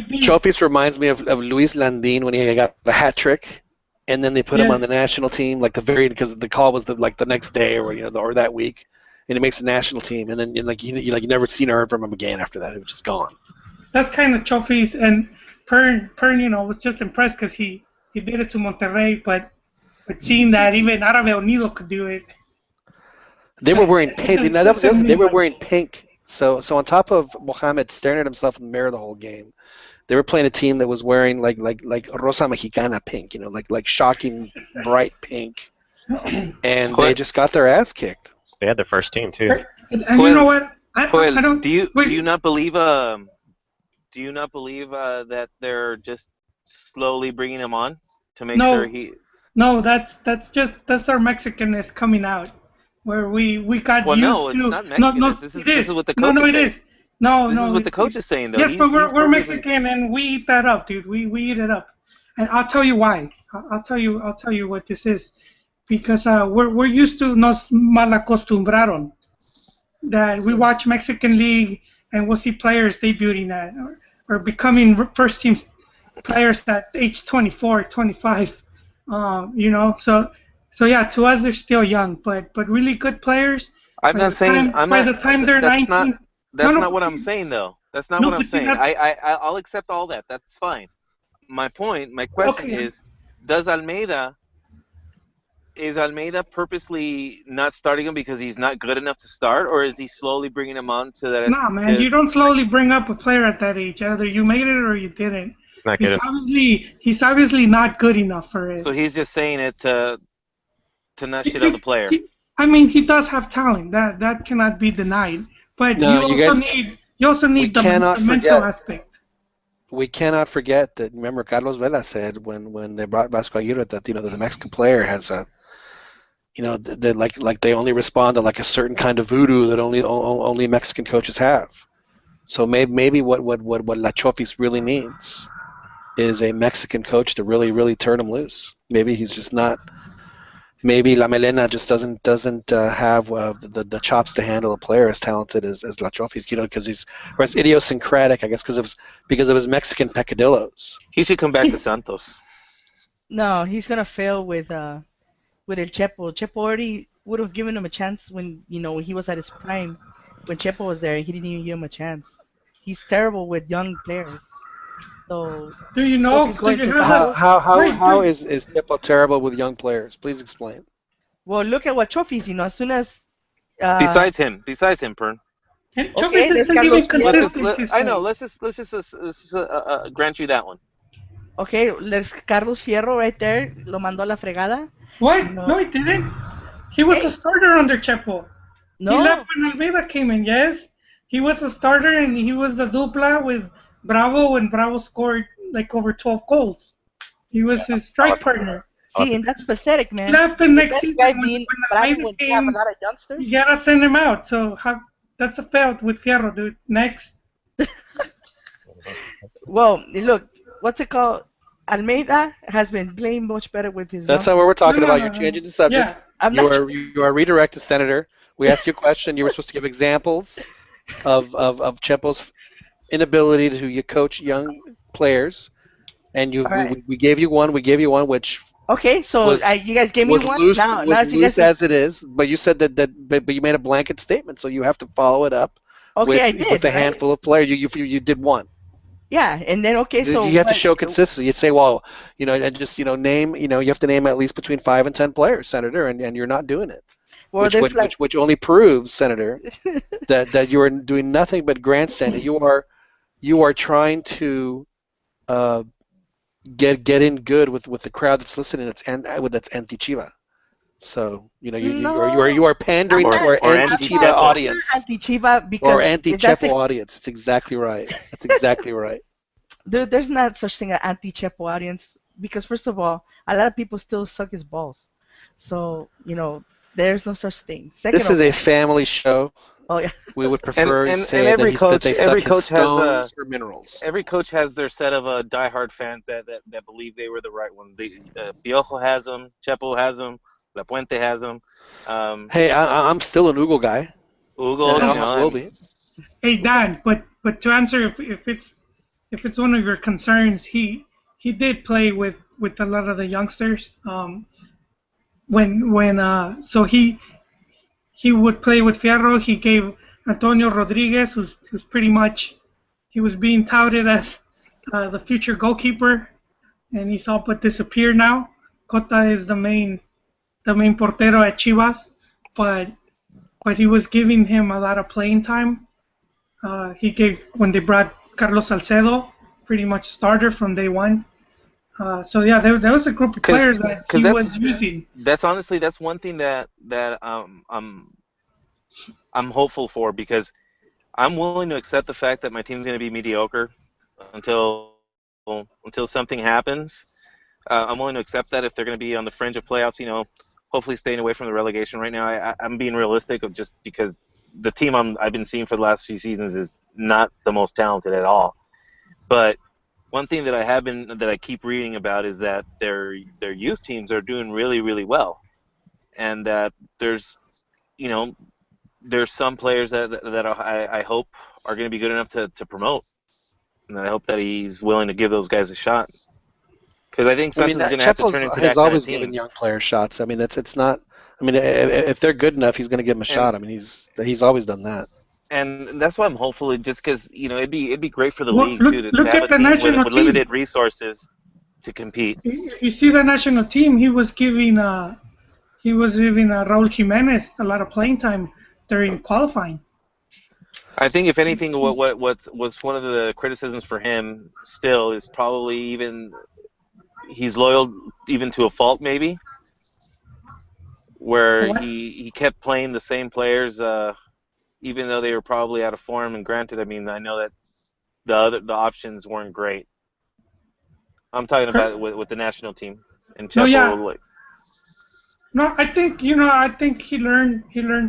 beat. Trophies reminds me of Luis Landin when he got the hat trick, and then they put him Yeah. on the national team because the call was the next day or that week, and he makes the national team, and then you never seen or heard from him again after that. It was just gone. That's kind of Trophies, and Pern, was just impressed because he did it to Monterrey, but seeing that even Árabe Unido could do it. They were wearing pink. Doesn't- That was the other doesn't thing. They mean were much. wearing pink. So on top of Mohamed staring at himself in the mirror the whole game, they were playing a team that was wearing like Rosa Mexicana pink, like shocking bright pink, and they just got their ass kicked. They had their first team too. And you know what? I don't. do you wait. not believe that they're just slowly bringing him on to make No. sure he? No, that's our Mexicanness coming out, where we got Well, used no, to. it's not No, Mexicanness. This is what the No, coach no, is it saying. is. No, This no. is what the coach is saying, though. Yes, but we're perfectly- Mexican and we eat that up, dude. We eat it up, and I'll tell you why. I'll tell you what this is, because we're used to nos malacostumbraron that we watch Mexican League and we'll see players debuting at or becoming first team players at age 24, 25. So yeah, to us they're still young, but really good players. I'm not saying I'm By not. the time they're That's not. 19, no, That's no, not what I'm saying though. That's not no, what I'm but you saying. got I'll accept all that. That's fine. My point, my question okay. is, does Almeida is Almeida purposely not starting him because he's not good enough to start, or is he slowly bringing him on so that it's Nah, man, to? you don't slowly bring up a player at that age. Either you made it or you didn't. He's not good. He's obviously not good enough for it. So he's just saying it to not shit on the Because player. I mean, he does have talent. That cannot be denied. But No, you guys, you also we need cannot the mental forget. aspect. We cannot forget that. Remember, Carlos Vela said when they brought Vasco Aguirre that that the Mexican player has a they like they only respond to like a certain kind of voodoo that only Mexican coaches have. So maybe what La Chofis really needs is a Mexican coach to really turn him loose. Maybe he's just not. Maybe La Melena just doesn't have the chops to handle a player as talented as La Chofis, because he's or as idiosyncratic, I guess, because of his Mexican peccadillos. He should come back to Santos. No, he's gonna fail with El Chepo. Chepo already would have given him a chance when he was at his prime. When Chepo was there, he didn't even give him a chance. He's terrible with young players. So Do you if know? he's Do going you to have a Santos, wait? How is Chepo terrible with young players? Please explain. well, look at what trophies. As soon as uh, Besides him, Pern. and okay, Chavez there's isn't even Carlos Fierro. consistent to I know. say. Let's just grant you that one. Okay, there's Carlos Fierro right there. Lo mandó a la fregada. You What? No, know, he didn't. He was a hey, starter under Chepo. He left no, when Almeida came in. Yes, he was a starter and he was the dupla with Bravo when Bravo scored like over 12 goals. He was his strike partner. see, and that's pathetic, He man. left the The next best season guy when being Bravo Almeida when you have a came. lot of You youngsters. gotta send him out. So that's a fail with Fierro, dude. Next. Well, look, what's it called? Almeida has been playing much better with his That's not what youngsters. we're No, talking no, about. no, You're no. changing the subject. Yeah. I'm not. You are redirected, Senator. We asked you a question. You were supposed to give examples of Chepo's inability to coach young players, and All right. we gave you one. We gave you one which Okay, so was you guys gave me one. Now it's you guys. as it is, but you said but you made a blanket statement, so you have to follow it up Okay, I with did, a right? handful of players. You did one. Yeah, and then okay, so You have to what? show consistency. You'd say, well, and just name, you have to name at least between 5 and 10 players, Senator, and you're not doing it, Well, there's like. which only proves, Senator, that you are doing nothing but grandstanding. You are trying to uh, get in good with the crowd that's listening. That's anti-Chiva. So No, you are pandering I'm to not. our Or I'm anti-Chiva not. anti-Chepo. I'm not audience anti-Chiva or because if that's anti-Chepo a audience. That's exactly right. That's exactly right. there's not such thing as anti-Chepo audience because first of all, a lot of people still suck his balls, so there's no such thing. Second This of is a all, family show. oh yeah, We would And prefer you and, and say that that they suck every his coach has stones or minerals. every coach has their set of diehard fans that believe they were the right one. Piojo has them, Chepo has them, La Puente has them, um, Hey, I'm still an Google guy, Hugo. and always will be. Hey Dan, but to answer if it's one of your concerns, he did play with a lot of the youngsters. When so he would play with Fierro. He gave Antonio Rodriguez, who's pretty much he was being touted as the future goalkeeper, and he's all but disappeared now. Cota is the main portero at Chivas, but he was giving him a lot of playing time. He gave when they brought Carlos Salcedo, pretty much starter from day one. So yeah, there was a group of Because players that because he was using. that's honestly that's one thing that I'm hopeful for because I'm willing to accept the fact that my team's going to be mediocre until until something happens. I'm willing to accept that if they're going to be on the fringe of playoffs, hopefully staying away from the relegation right now. I'm being realistic of just because the team I've been seeing for the last few seasons is not the most talented at all. But one thing that I keep reading about is that their youth teams are doing really really well, and that you know there's some players that I hope are going to be good enough to promote, and I hope that he's willing to give those guys a shot. Because I think I mean, Santos is going to have to Chepo's turn into has that kind of always given team. young players shots. I mean, it's not. I I mean, if they're good enough, he's going to give them a shot. I mean, he's always done that. And that's why I'm hopeful, just because it'd be great for the Well, league too to look have at a the team national with team. limited resources to compete. If you see the national team, he was giving Raúl Jiménez a lot of playing time during qualifying. I think if anything, what's one of the criticisms for him still is probably even he's loyal even to a fault maybe, where What? he kept playing the same players even though they were probably out of form. And granted, I mean I know that the options weren't great. I'm talking about with the national team and No, yeah. Chepo. Like, No, I think he learned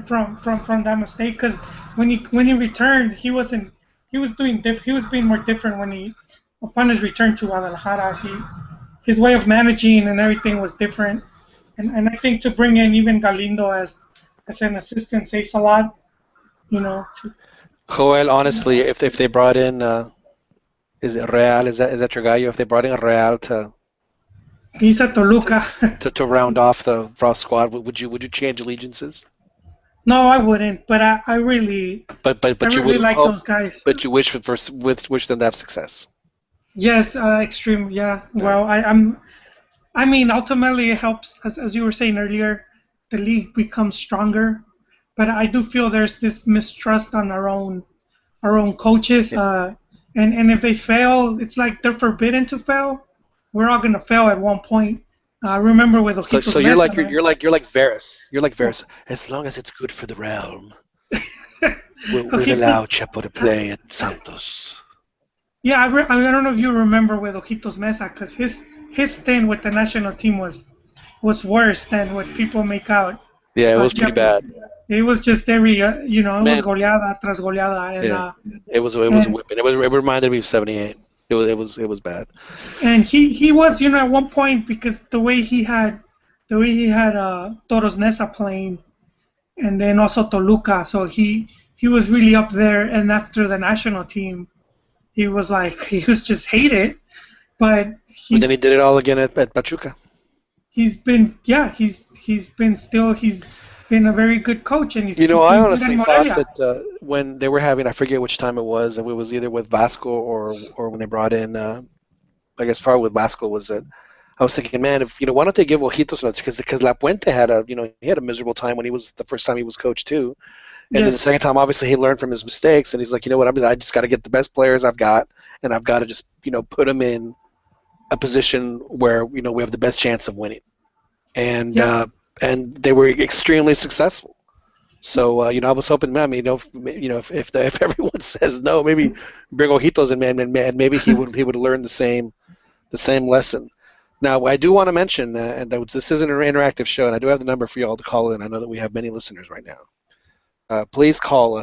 from that mistake because when he returned, he was he was being more different when he upon his return to Guadalajara. His way of managing and everything was different, and I think to bring in even Galindo as an assistant says a lot, you know. Joel, honestly, if they brought in, is it Real? Is that your guy? If they brought in a Real He's at Toluca. to round off the raw squad, would you change allegiances? No, I wouldn't, but I really But you would like hope, those guys. but you wish them to have success. Yes, extreme. Yeah. Right. Well, I mean, ultimately, it helps, as you were saying earlier, the league becomes stronger. But I do feel there's this mistrust on our own coaches. And if they fail, it's like they're forbidden to fail. We're all gonna fail at one point. Remember with So Ojitos you're Mesa, like man. you're like Varys. You're like Varys. As long as it's good for the realm, we'll Ojitos, allow Chepo to play at Santos. yeah, I don't know if you remember with Ojitos Mesa, because his stint with the national team was worse than what people make out. Yeah, it was pretty Chepo, bad. it was just every, it was Man, goleada tras goleada, yeah, it was a and whipping. It reminded me of '78. It was bad. and he was, at one point because the way he had Toros Neza playing, and then also Toluca, so he was really up there. And after the national team, he was like he was just hated, but And then he did it all again at Pachuca. he's been yeah he's been a very good coach, and You know, he's I doing good in honestly thought Morelia. that when they were having, I forget which time it was, and it was either with Vasco or when they brought in, I guess probably with Vasco was it. I was thinking, man, if why don't they give Ojitos nuts? Because La Puente had he had a miserable time when he was the first time he was coach too, and then the Yes, second time, obviously he learned from his mistakes, and he's like, you know what, I just got to get the best players I've got, and I've got to just put them in a position where we have the best chance of winning, and yeah, they were extremely successful. So I was hoping, man, if everyone says no, maybe bring Ojitos in, man, and maybe he would learn the same lesson. Now, I do want to mention, and that this is an interactive show, and I do have the number for you all to call in. I know that we have many listeners right now. Please call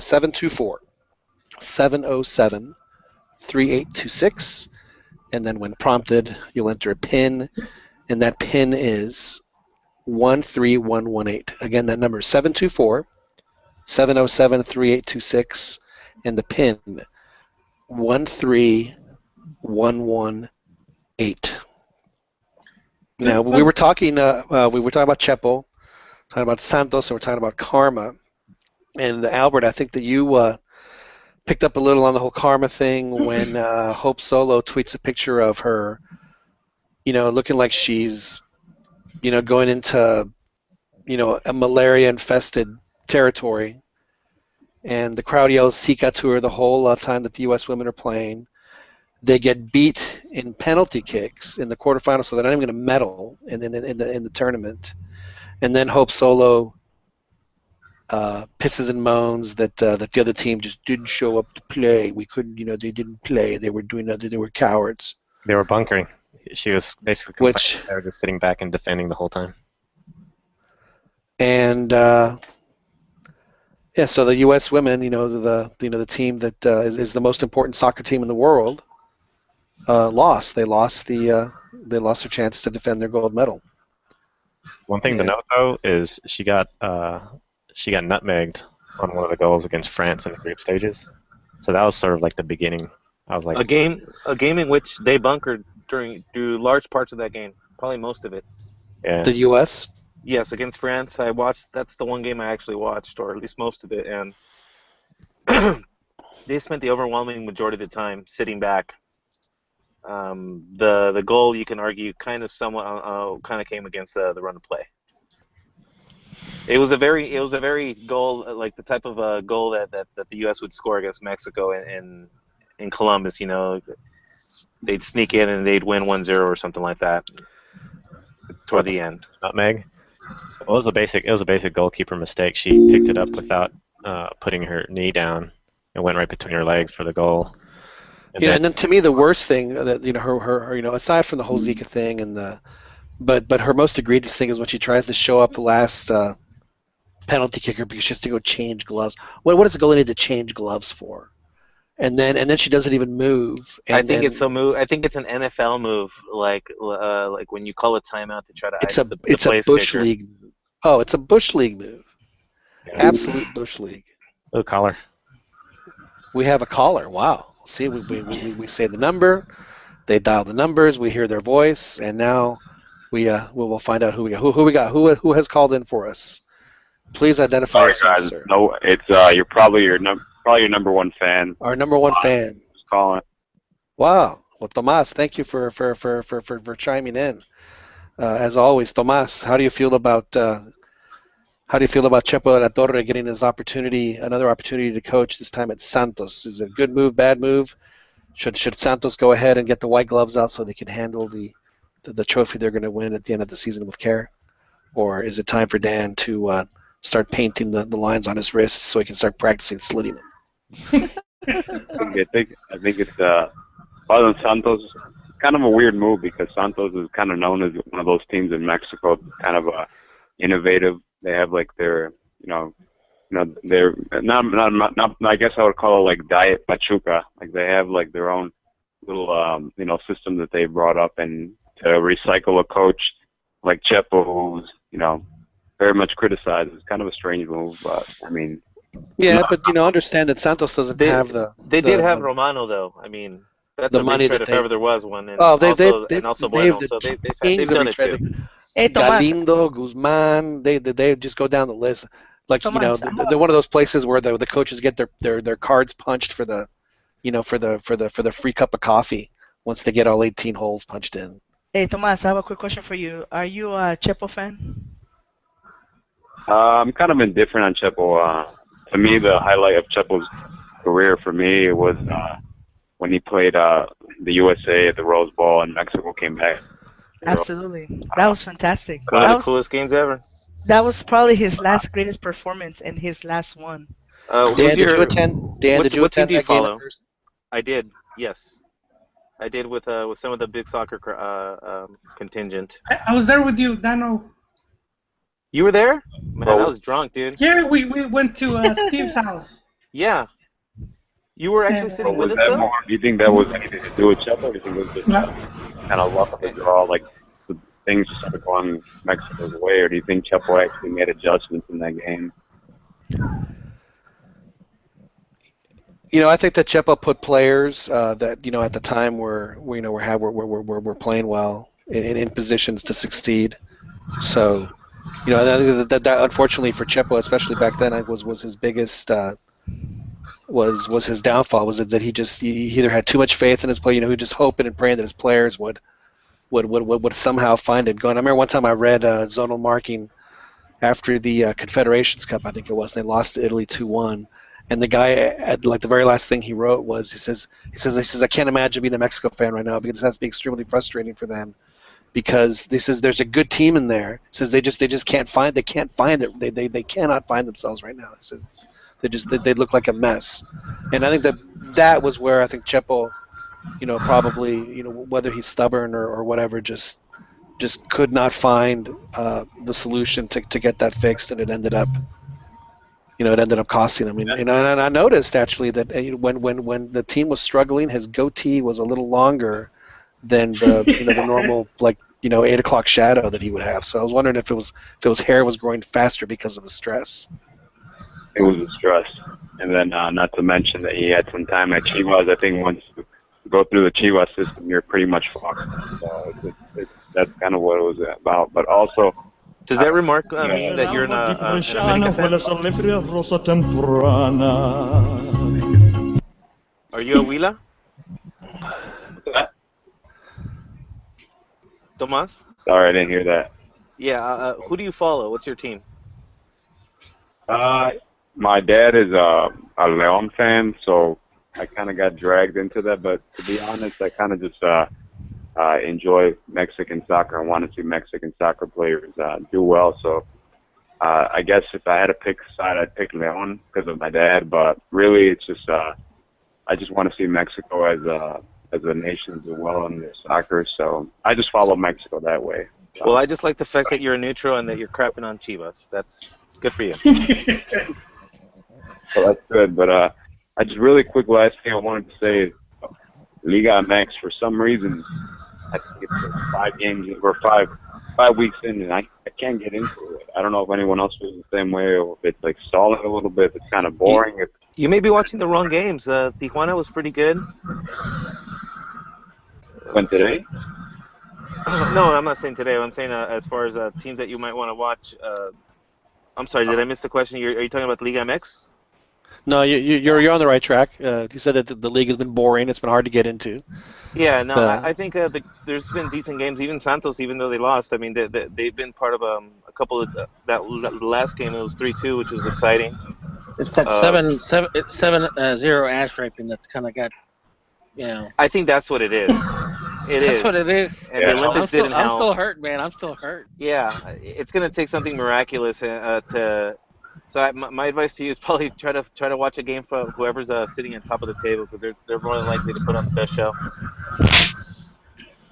724-707-3826, and then when prompted, you'll enter a PIN, and that PIN is 13118. Again, that number is 724-707-3826, and the PIN 13118. Now, we were talking about Chepo, talking about Santos, and we're talking about karma. And Albert, I think that you picked up a little on the whole karma thing when Hope Solo tweets a picture of her, looking like she's, going into, a malaria-infested territory, and the crowd yells "Sika" to her the whole time that the U.S. women are playing. They get beat in penalty kicks in the quarterfinals, so they're not even going to medal in the tournament. And then Hope Solo pisses and moans that the other team just didn't show up to play. We couldn't, they didn't play. They were doing nothing. They were cowards. They were bunkering. She was basically complaining Which they were just sitting back and defending the whole time. and yeah, so the U.S. women, the team that is the most important soccer team in the world, lost. They lost their chance to defend their gold medal. One thing to note though is she got nutmegged on one of the goals against France in the group stages. So that was sort of like the beginning. I was like a game in which they bunkered through large parts of that game, probably most of it. Yeah. The U.S. Yes, against France, I watched. That's the one game I actually watched, or at least most of it, and they spent the overwhelming majority of the time sitting back. The goal, you can argue, kind of somewhat kind of came against the run of play. It was a very goal, like the type of goal that the U.S. would score against Mexico in Columbus. They'd sneak in and they'd win 1-0 or something like that toward the end. Nutmeg. Well, it was a basic goalkeeper mistake. She picked it up without putting her knee down and went right between her legs for the goal. And then to me the worst thing that her aside from the whole Zika thing and but her most egregious thing is when she tries to show up the last penalty kicker because she has to go change gloves. What does the goalie need to change gloves for? And then she doesn't even move. I think it's a move. I think it's an NFL move, like when you call a timeout to try to ice the place Bush kicker. League. Oh, it's a Bush League move. Absolute Bush League. Oh, caller. We have a caller. Wow. See, we say the number, they dial the numbers, we hear their voice, and now we will find out who we got. Who has called in for us? Please identify yourself, guys. sir. No, it's you're probably your number one fan. Our number one fan. Just calling. Wow. Well, Tomas, thank you for chiming in. As always, Tomas, how do you feel about Chepo La Torre getting another opportunity to coach, this time at Santos? Is it a good move, bad move? Should Santos go ahead and get the white gloves out so they can handle the trophy they're going to win at the end of the season with care? Or is it time for Dan to start painting the lines on his wrists so he can start practicing slitting them? I think it's other than Santos, kind of a weird move because Santos is kind of known as one of those teams in Mexico, kind of innovative. They have like their, they're not. I guess I would call it like Diet Pachuca. Like they have like their own little, system that they brought up, and to recycle a coach like Chepo, who's, very much criticized. It's kind of a strange move, but I mean. Yeah, but understand that Santos doesn't have the. They did have Romano though. I mean, that's the a money retread that if they. ever there was one. And Oh, they've also Bueno. So they've done it too. Hey, Tomas. Galindo, Guzman, they just go down the list. Like Tomas, they're one of those places where the coaches get their cards punched for the, for the free cup of coffee once they get all 18 holes punched in. Hey, Tomas, I have a quick question for you. Are you a Chepo fan? I'm kind of indifferent on Chepo. To me, the highlight of Chepo's career for me was when he played the USA at the Rose Bowl and Mexico came back. Absolutely. That was fantastic. One of the coolest games ever. That was probably his last greatest performance and his last one. Dan, did you attend? Dan, did you attend that game in person? I did. Yes, I did with some of the big soccer contingent. I was there with you, Dano. You were there? Man, I was drunk, dude. Yeah, we went to Steve's house. Yeah. You were actually sitting with us, though? Do you think that was anything to do with Chepo? Or do you think it was just kind of luck of the draw, like the things just started going Mexico's way, or do you think Chepo actually made adjustments in that game? I think that Chepo put players that at the time were playing well in positions to succeed. So, I think that unfortunately for Chepo, especially back then, was his biggest was his downfall. Was that he either had too much faith in his play, he was just hoping and praying that his players would somehow find it going. I remember one time I read zonal marking after the Confederations Cup, I think it was, and they lost to Italy 2-1. And the guy, at the very last thing he wrote was, he says, I can't imagine being a Mexico fan right now because it has to be extremely frustrating for them, because there's a good team in there. He says they just can't find it. They cannot find themselves right now. He says they look like a mess. And I think that was where I think Chepo, probably, whether he's stubborn or whatever, just could not find the solution to get that fixed, and it ended up. It ended up costing him. And I noticed actually that when the team was struggling, his goatee was a little longer than the normal 8 o'clock shadow that he would have. So I was wondering if his hair was growing faster because of the stress. It was the stress, and then not to mention that he had some time at Chivas. I think once you go through the Chivas system, you're pretty much fucked. So that's kind of what it was about. But also, Does that remark Yeah. mean that you're Nell'alba di an Bresciano, America quella fan? salnefria rossa temprana. Are you a Willa, Tomas? Sorry, I didn't hear that. Yeah. Who do you follow? What's your team? Uh, my dad is a Leon fan, so I kind of got dragged into that. But to be honest, I kind of just enjoy Mexican soccer and want to see Mexican soccer players do well. So I guess if I had to pick a side, I'd pick Leon because of my dad. But really, it's just I just want to see Mexico as a nation do well in their soccer. So I just follow Mexico that way. Well, I just like the fact that you're a neutral and that you're crapping on Chivas. That's good for you. So that's good. But I just really quick last thing I wanted to say is LigaMX for some reason I think it's like 5 games or five weeks in and I can't get into it. I don't know if anyone else feels the same way or if it's like stalling a little bit. It's kind of boring. You may be watching the wrong games. Tijuana was pretty good. When today? No, I'm not saying today. I'm saying as far as teams that you might want to watch. I'm sorry, did I miss the question? Are you talking about Liga MX? No, you're on the right track. You said that the league has been boring. It's been hard to get into. Yeah, no, I think there's been decent games. Even Santos, even though they lost, I mean, they've been part of a couple of that last game. It was 3-2, which was exciting. It's that 7-0 ass raping that's kind of got, you know. I think that's what it is. That's what it is. And the Olympics didn't help. I'm still hurt, man. I'm still hurt. Yeah, it's gonna take something miraculous to. So my advice to you is probably try to watch a game for whoever's sitting on top of the table because they're more than likely to put on the best show.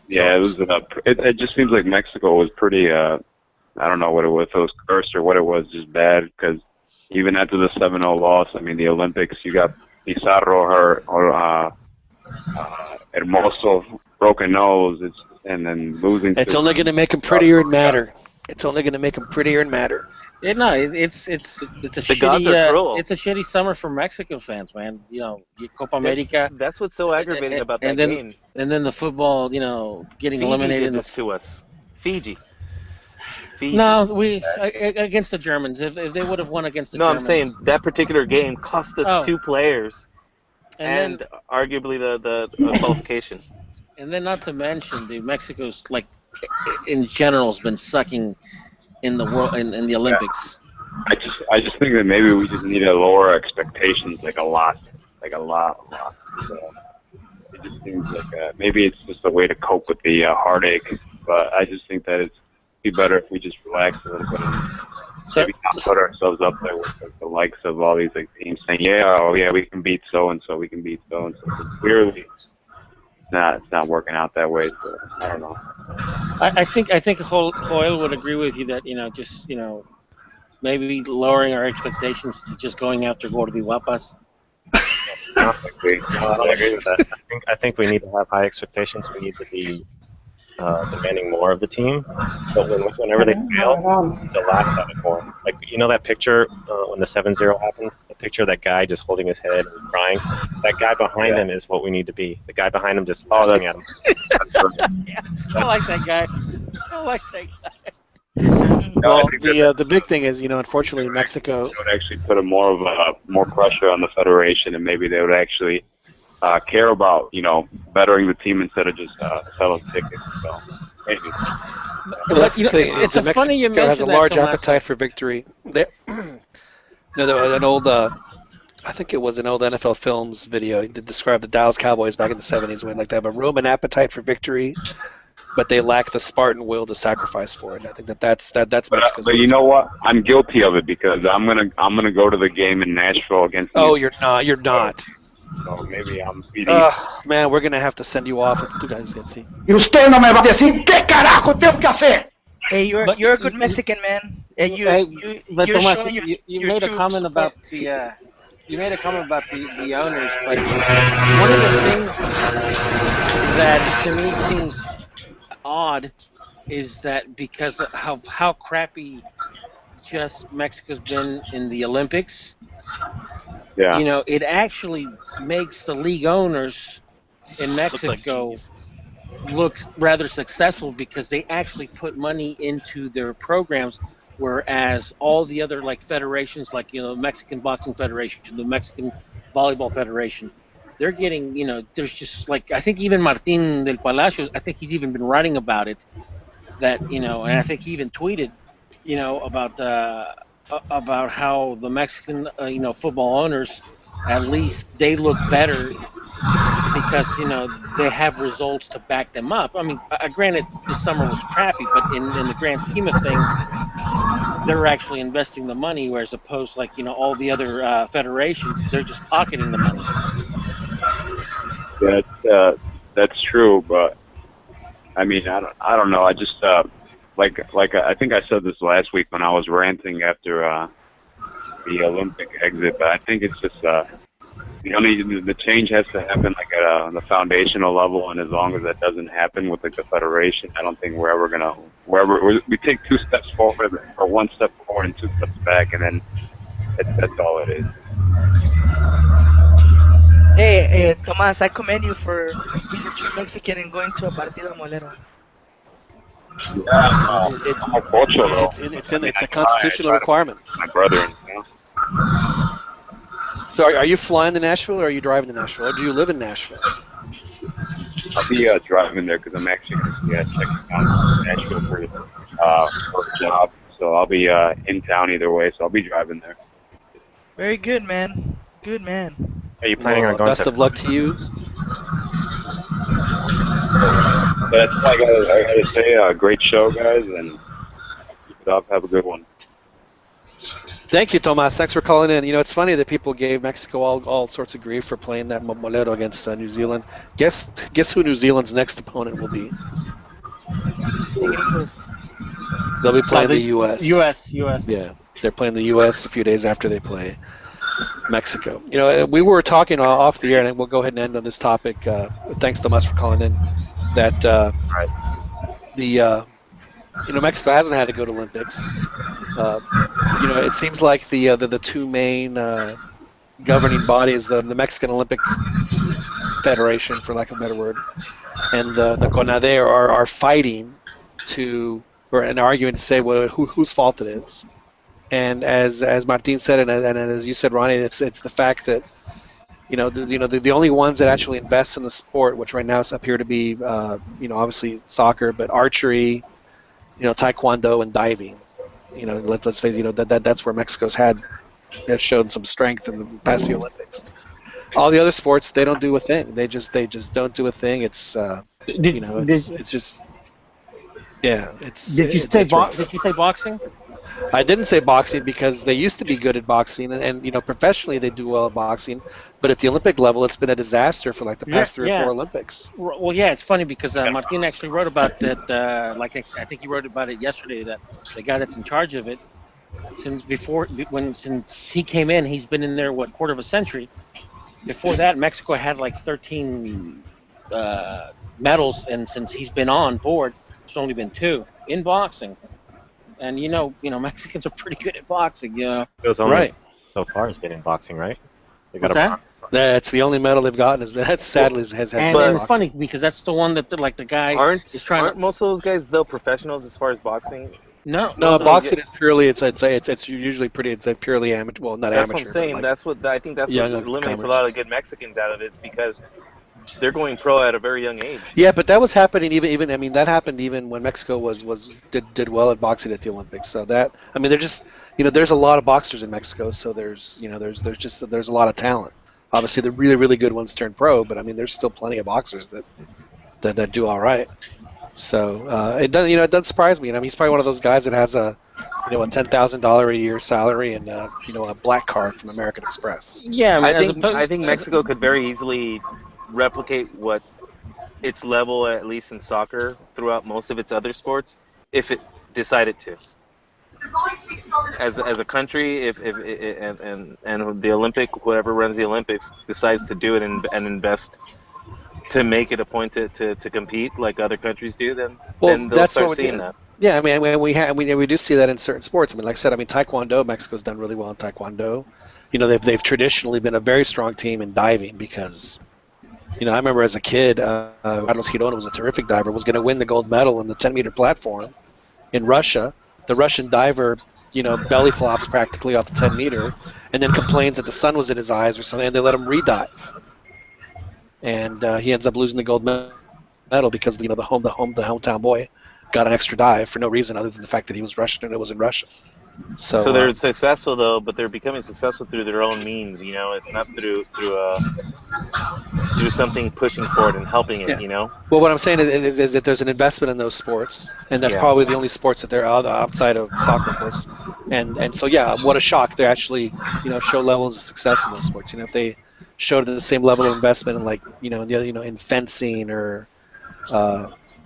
Yeah, it was. It just seems like Mexico was pretty. I don't know what it was. If it was cursed or what it was, just bad. Because even after the 7-0 loss, I mean, the Olympics, you got Pizarro, Hermoso, broken nose, and then losing. It's only going to make them prettier and madder. It's only going to make them prettier and madder. No, it's a shitty. Gods are cruel. It's a shitty summer for Mexican fans, man. You know, Copa America. That's what's so aggravating about that game. And then the football, you know, getting Fiji eliminated. Did this to us. Fiji. No, we against the Germans. If they would have won against the Germans. No, I'm saying that particular game cost us 2 players, and arguably the qualification. And then, not to mention, dude, Mexico's like in general has been sucking in the world in the Olympics. I just think that maybe we just need to lower expectations like a lot. So it just seems like maybe it's just a way to cope with the heartache. But I just think that it'd be better if we just relax a little bit and maybe not put ourselves up there with the likes of all these like teams saying, we can beat so and so, we can beat so and so. Clearly, it's not working out that way. So I don't know. I think Joel would agree with you that just maybe lowering our expectations to just going after Gordi Guapas. I don't agree with that. I think we need to have high expectations. We need to be demanding more of the team. But whenever they fail, they'll laugh at it more. Like, that picture when the 7-0 happened? The picture of that guy just holding his head and crying? That guy behind him is what we need to be. The guy behind him just laughing at him. I like that guy. Well, the big thing is, unfortunately, Mexico would actually put more pressure on the federation, and maybe they would actually care about bettering the team instead of just selling tickets. So maybe. Well, it's a funny you mentioned has a large appetite for victory. There was an old, I think it was an old NFL Films video that described the Dallas Cowboys back in the 70s when they have a Roman appetite for victory, but they lack the Spartan will to sacrifice for it. And I think that's Mexico's. But you know what? I'm guilty of it because I'm gonna go to the game in Nashville against. Oh, you're not. So maybe I'm beating. Man, we're gonna have to send you off if you guys get see. Y usted no me va a decir qué carajo tengo que hacer. Hey, you're a good Mexican man. And you Tomas, you made a comment about the owners, but one of the things that to me seems odd is that because of how crappy just Mexico's been in the Olympics. Yeah. It actually makes the league owners in Mexico looked rather successful because they actually put money into their programs, whereas all the other like federations, like Mexican Boxing Federation, the Mexican Volleyball Federation, they're getting there's just like I think even Martin del Palacio, I think he's even been writing about it that and I think he even tweeted about how the Mexican football owners at least they look better because they have results to back them up. I mean, granted, this summer was crappy, but in the grand scheme of things, they're actually investing the money, whereas opposed like all the other federations, they're just pocketing the money. That's true, but I mean, I don't know. I just like I think I said this last week when I was ranting after the Olympic exit, but I think it's just the change has to happen like at the foundational level, and as long as that doesn't happen with like the federation, I don't think we're ever gonna we take 2 steps forward or 1 step forward and 2 steps back, and then that's all it is. Hey, Tomas, I commend you for being a true Mexican and going to a partido molero. Yeah, It's I'm a culture though. it's a constitutional requirement. My brother, So are you flying to Nashville or are you driving to Nashville? Or do you live in Nashville? I'll be driving there because I'm actually checking out Nashville for a job. So I'll be in town either way. So I'll be driving there. Very good, man. Good man. Are you planning on going best of luck to you. That's all I gotta say. Great show, guys, and keep it up. Have a good one. Thank you, Tomas. Thanks for calling in. It's funny that people gave Mexico all sorts of grief for playing that Molero against New Zealand. Guess who New Zealand's next opponent will be? They'll be playing the U.S. U.S. Yeah, they're playing the U.S. a few days after they play Mexico. We were talking off the air, and we'll go ahead and end on this topic. Thanks, Tomas, for calling in. That Mexico hasn't had to go to Olympics. It seems like the 2 main governing bodies, the Mexican Olympic Federation, for lack of a better word, and the CONADE are fighting and arguing to say, well, whose fault it is. And as Martin said, and as you said, Ronnie, it's the fact that the only ones that actually invest in the sport, which right now appear to be obviously soccer, but archery, taekwondo and diving. Let's face it, that's where Mexico's has shown some strength in the past few Olympics. All the other sports, they don't do a thing. They just don't do a thing. It's it's just it's. Did you say boxing? I didn't say boxing because they used to be good at boxing, and professionally they do well at boxing, but at the Olympic level, it's been a disaster for like the past 3 or 4 Olympics. Well, yeah, it's funny because Martin actually wrote about that. I think he wrote about it yesterday. That the guy that's in charge of it, since he came in, he's been in there quarter of a century. Before that, Mexico had like 13 medals, and since he's been on board, there's only been 2 in boxing. And Mexicans are pretty good at boxing. Right. So far, has been in boxing, right? What's that? That's the only medal they've gotten. That sadly has been. And it's funny because that's the one that the guy is trying. Aren't most of those guys though professionals as far as boxing? No, boxing is purely it's usually pretty. It's purely amateur. Well, not that's amateur. That's what I'm saying. I think that's what eliminates a lot of good Mexicans out of it. It's because they're going pro at a very young age. Yeah, but that was happening even. I mean, that happened even when Mexico did well at boxing at the Olympics. So that they're just there's a lot of boxers in Mexico. So there's a lot of talent. Obviously, the really really good ones turn pro, but I mean, there's still plenty of boxers that do all right. So it doesn't surprise me. And I mean, he's probably one of those guys that has a $10,000 a year salary and a black card from American Express. Yeah, I think Mexico could very easily replicate what its level, at least in soccer, throughout most of its other sports, if it decided to. As a country, if the Olympic, whoever runs the Olympics, decides to do it and invest to make it a point to compete like other countries do, then they'll start seeing that. Yeah, I mean, we do see that in certain sports. I mean, like I said, Taekwondo, Mexico's done really well in Taekwondo. They've traditionally been a very strong team in diving because I remember as a kid, Carlos Girona was a terrific diver, was going to win the gold medal in the 10-meter platform in Russia. The Russian diver, belly flops practically off the 10-meter, and then complains that the sun was in his eyes or something, and they let him redive. And he ends up losing the gold medal because the hometown boy got an extra dive for no reason other than the fact that he was Russian and it was in Russia. So they're successful though, but they're becoming successful through their own means. It's not through something pushing for it and helping it. Yeah. Well, what I'm saying is that there's an investment in those sports, and that's probably the only sports that they're outside of soccer, of course. And so yeah, what a shock! They actually show levels of success in those sports. If they showed the same level of investment in in fencing or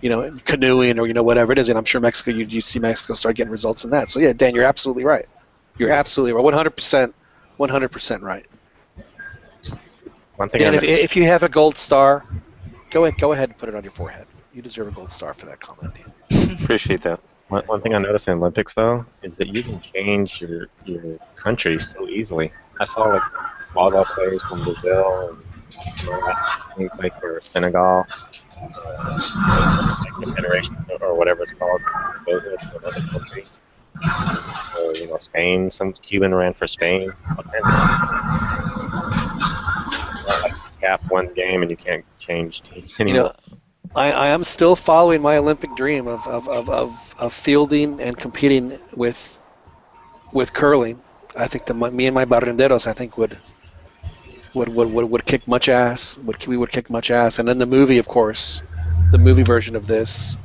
in canoeing or whatever it is, and I'm sure Mexico you see Mexico start getting results in that. So yeah, Dan, you're absolutely right. You're absolutely right. 100% right. One thing Dan, if you have a gold star, go ahead and put it on your forehead. You deserve a gold star for that comment, Dan. Appreciate that. One thing I noticed in Olympics though is that you can change your country so easily. I saw like volleyball players from Brazil and like for Senegal, like the federation or whatever it's called, go to another country. Or Spain. Some Cuban ran for Spain. All kinds of like cap one game and you can't change teams anymore. I am still following my Olympic dream of fielding and competing with curling. I think me and my barrenderos, I think would kick much ass. We would kick much ass. And then the movie, of course, the movie version of this,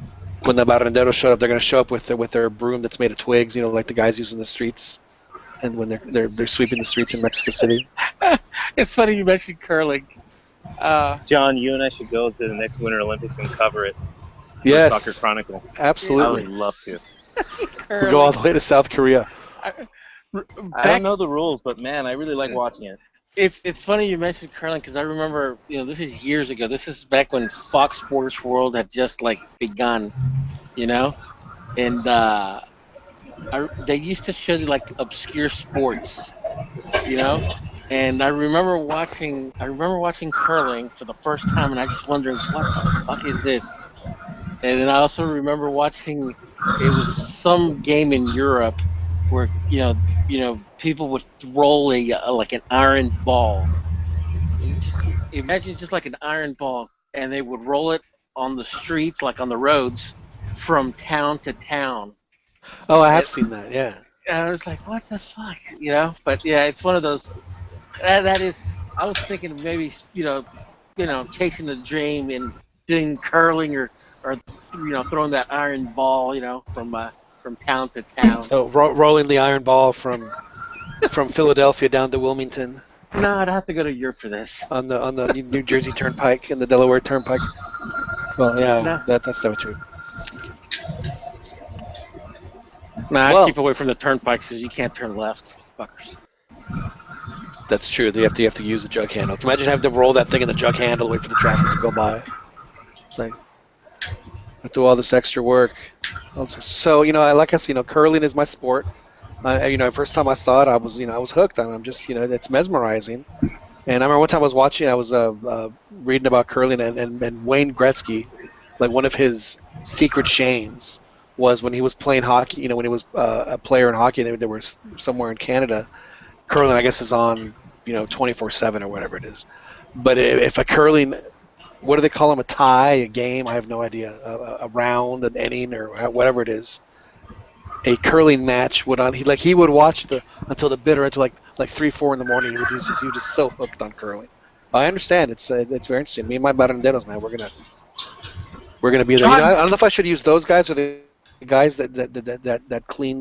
when the barrenderos show up, they're going to show up with their broom that's made of twigs, like the guys use in the streets, and when they're sweeping the streets in Mexico City. It's funny you mentioned curling. John, you and I should go to the next Winter Olympics and cover it. Yes, Soccer Chronicle. Absolutely. I would love to. We go all the way to South Korea. I don't know the rules, but man, I really like watching it. It's funny you mentioned curling because I remember, this is years ago. This is back when Fox Sports World had just begun, and they used to show like obscure sports, and I remember watching curling for the first time, and I just wondered what the fuck is this. And then I also remember watching it was some game in Europe where people would roll like an iron ball. Imagine just like an iron ball, and they would roll it on the streets, like on the roads, from town to town. Oh, I have seen that. Yeah. And I was like, what the fuck, But yeah, it's one of those. That is. I was thinking maybe chasing the dream and doing curling or throwing that iron ball, from town to town. So rolling the iron ball from Philadelphia down to Wilmington. No, I'd have to go to Europe for this. On the New Jersey Turnpike and the Delaware Turnpike. Well, yeah, no. That's not true. Nah, I keep away from the turnpikes because you can't turn left, fuckers. That's true. You have to use the jug handle. Imagine having to roll that thing in the jug handle, wait for the traffic to go by. Like, do all this extra work. So like I said, curling is my sport. First time I saw it, I was hooked. I'm just it's mesmerizing. And I remember one time I was reading about curling and Wayne Gretzky, like one of his secret shames was when he was playing hockey. When he was a player in hockey, they were somewhere in Canada. Curling, I guess, is on 24/7 or whatever it is. But if a curling, what do they call them? A tie, a game? I have no idea. A round, an inning, or whatever it is. A curling match would on. He would watch until the bitter, until like 3-4 in the morning. He was just so hooked on curling. I understand. It's very interesting. Me and my baranderos, man, we're gonna be there. I don't know if I should use those guys or the guys that clean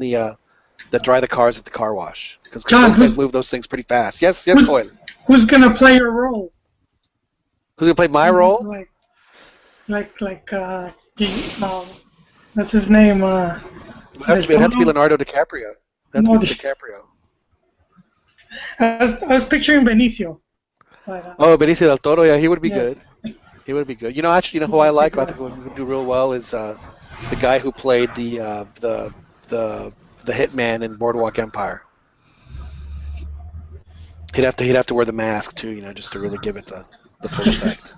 that dry the cars at the car wash, because those guys move those things pretty fast. Yes, Boyle. Who's gonna play your role? Who's gonna play my role? What's his name? It'd have to be Leonardo DiCaprio. DiCaprio. I was picturing Benicio. But, Benicio del Toro. Yeah, he would be good. He would be good. Actually, who I like, I think who would do real well is the guy who played the hitman in Boardwalk Empire. He'd have to wear the mask too, just to really give it the full effect.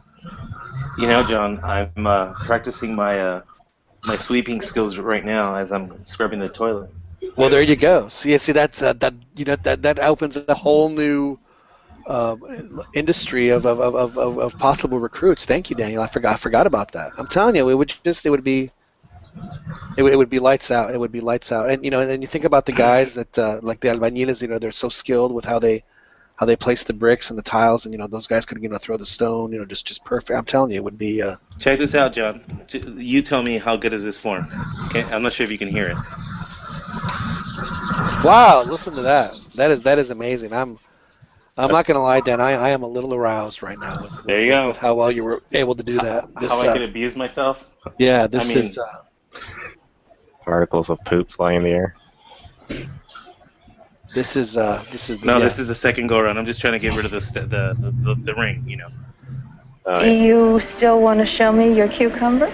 You know, John, I'm practicing my sweeping skills right now as I'm scrubbing the toilet. Well, there you go. See that opens a whole new industry of possible recruits. Thank you, Daniel. I forgot about that. I'm telling you, it would be lights out. It would be lights out. And and you think about the guys that like the albañiles. They're so skilled with how they place the bricks and the tiles, and those guys could throw the stone. Just perfect. I'm telling you, it would be. Check this out, John. You tell me how good is this form? Okay, I'm not sure if you can hear it. Wow! Listen to that. That is amazing. I'm not gonna lie, Dan. I am a little aroused right now There you go. with how well you were able to do that. How I could abuse myself? Yeah, I mean, is. Particles of poop flying in the air. This is. No, yeah. this is the second go around. I'm just trying to get rid of the ring. Oh, Do yeah. you still want to show me your cucumber?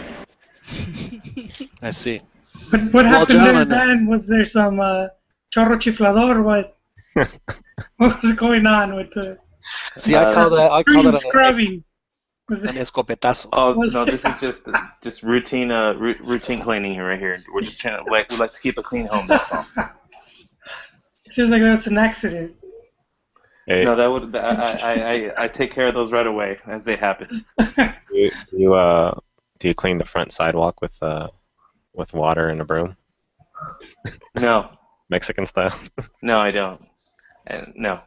I see. What happened there, gentlemen, Dan? Was there some chorro chiflador? What? What was going on with the See, I call that green an scrubbing? Was it, escopetazo. Oh Was no, it- this is just routine routine cleaning here right here. We're just trying to we like to keep a clean home. That's all. Seems like that's an accident. Hey, No, that would I take care of those right away as they happen. do you clean the front sidewalk with water and a broom, No, Mexican style? no, I don't. And no,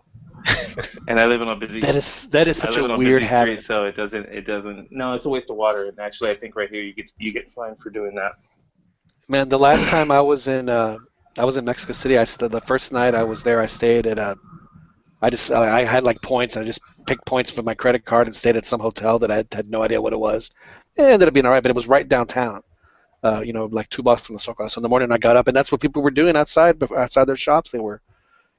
and I live on a busy. That is I such live a on a weird busy habit. street, so it doesn't. No, it's a waste of water. And actually, I think right here you get fined for doing that. Man, the last time I was in Mexico City. The first night I was there, I stayed at I had like points. And I just picked points from my credit card and stayed at some hotel that I had no idea what it was. It ended up being all right, but it was right downtown. Like 2 blocks from the Zocalo. So in the morning I got up, and that's what people were doing outside their shops. They were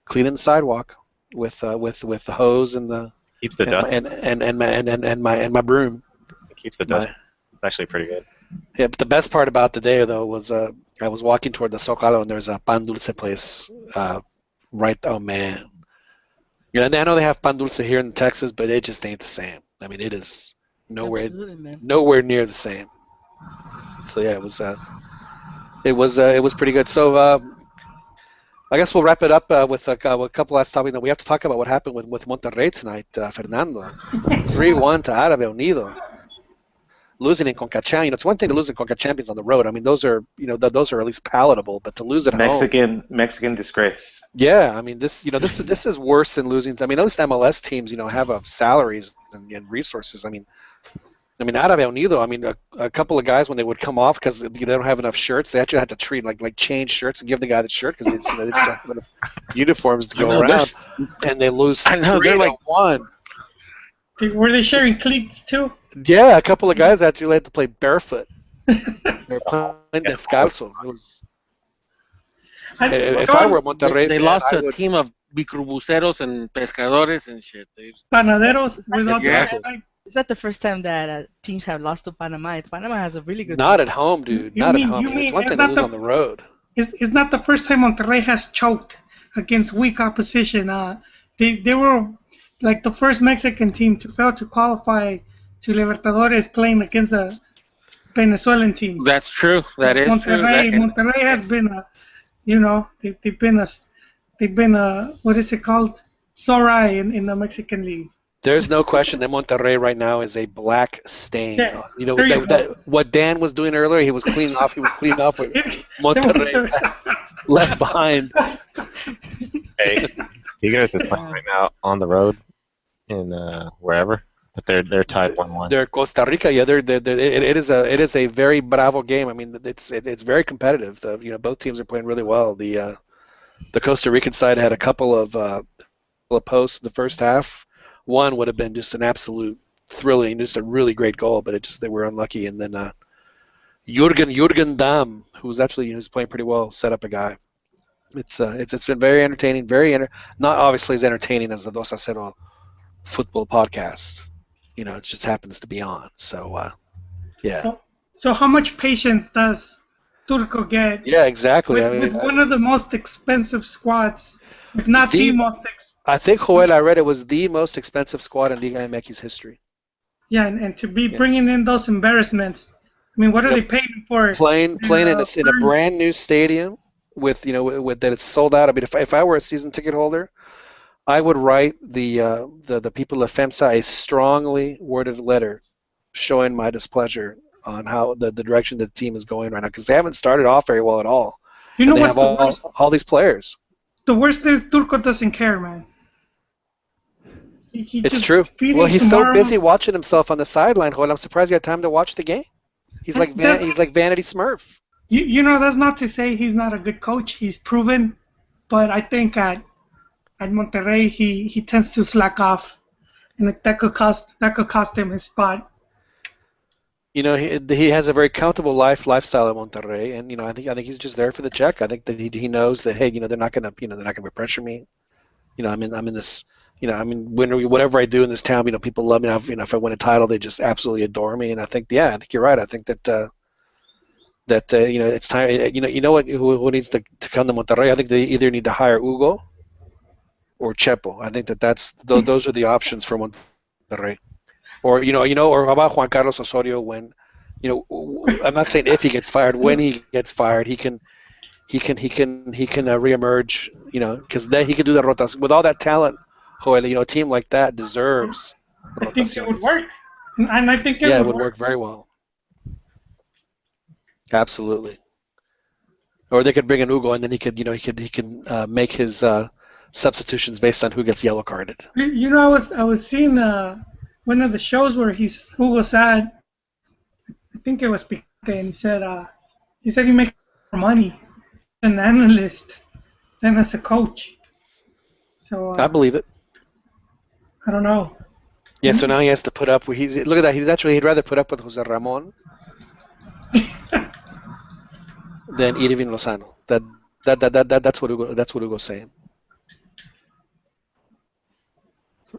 cleaning the sidewalk with the hose and the Keeps the dust. and my broom. It keeps the dust. It's actually pretty good. Yeah, but the best part about the day though was I was walking toward the Zocalo, and there's a pan dulce place right. Oh man, and I know they have pan dulce here in Texas, but it just ain't the same. I mean, it is Absolutely, man. nowhere near the same. So yeah, it was pretty good. So I guess we'll wrap it up with a couple last topics. We have to talk about what happened with Monterrey tonight, Fernando. 3-1 to Árabe Unido. Losing in Conca Champions. It's one thing to lose in Conca Champions on the road. I mean, those are those are at least palatable. But to lose at home, Mexican disgrace. yeah. I mean, this is worse than losing. I mean, at least MLS teams, have salaries and resources. I mean, Árabe Unido. I mean, a couple of guys when they would come off because they don't have enough shirts, they actually had to treat like change shirts and give the guy the shirt because they just don't have enough uniforms to go around, and they lose. I know, they're like 3-1. Were they sharing cleats too? Yeah, a couple of guys actually had to play barefoot. They're playing descalzo. It was. If I were Monterrey, they fan, lost I to a would- team of microbuseros and pescadores and shit. Panaderos without Yeah. the Is that the first time that teams have lost to Panama? Panama has a really good Not team. at home, dude. You Not mean- at home. you It's mean one it's thing to not lose the- on the road. It's not the first time Monterrey has choked against weak opposition. They were like the first Mexican team to fail to qualify to Libertadores playing against the Venezuelan teams. That's true. That is true. Monterrey has been they've been a what is it called? Sora in the Mexican league. There's no question that Monterrey right now is a black stain. Yeah, You know there you go. what Dan was doing earlier. He was cleaning off. He was cleaning off with Monterrey left behind. Hey, Tigres is playing right now on the road in wherever, but they're tied 1-1. They're Costa Rica. Yeah, it is a very bravo game. I mean, it's very competitive. Both teams are playing really well. The Costa Rican side had a couple of posts in the first half. One would have been just an absolute thrilling, just a really great goal, but they were unlucky. And then Jurgen Damm, who's playing pretty well, set up a guy. It's been very entertaining, not obviously as entertaining as the 2-0 football podcast. It just happens to be on. So yeah. So how much patience does Turco get Yeah, exactly. with one of the most expensive squads, if not the most expensive? I think Joel, I read it was the most expensive squad in LigaMX history. Yeah, and to be bringing in those embarrassments. I mean, what are they paying for? Playing in a brand new stadium with with that it's sold out. I mean, if I were a season ticket holder, I would write the people of FEMSA a strongly worded letter showing my displeasure on how the direction the team is going right now, because they haven't started off very well at all, You know and they what's have the worst? all these players. The worst is Turco doesn't care, man. He It's just true. Well, feeding he's so busy tomorrow. watching himself on the sideline. Joel, I'm surprised he had time to watch the game. He's like That's he's like Vanity Smurf. you know that's not to say he's not a good coach. He's proven, but I think at Monterrey he tends to slack off, and that could cost him his spot. You know, he has a very comfortable lifestyle at Monterrey, and I think he's just there for the check. I think that he knows that, hey, they're not gonna they're not gonna pressure me. I'm in this. Whatever I do in this town, people love me. If I win a title, they just absolutely adore me. And I think you're right. I think that it's time. What who needs to come to Monterrey? I think they either need to hire Hugo or Chepo. I think that's those are the options for Monterrey. Or or how about Juan Carlos Osorio when, I'm not saying if he gets fired, when he gets fired, he can reemerge, because then he can do the rotación with all that talent. Joel, a team like that deserves I think it would rotaciones. work, and I think Yeah, it it would work very well. Absolutely. Or they could bring in Hugo, and then he can make his substitutions based on who gets yellow carded. I was seeing one of the shows where Hugo said, I think it was Picante, and he said he makes more money as an analyst than as a coach. So I believe it. I don't know. Yeah, so now he has to put up. Look at that. He'd rather put up with Jose Ramon than Irving Lozano. That's what Hugo's saying.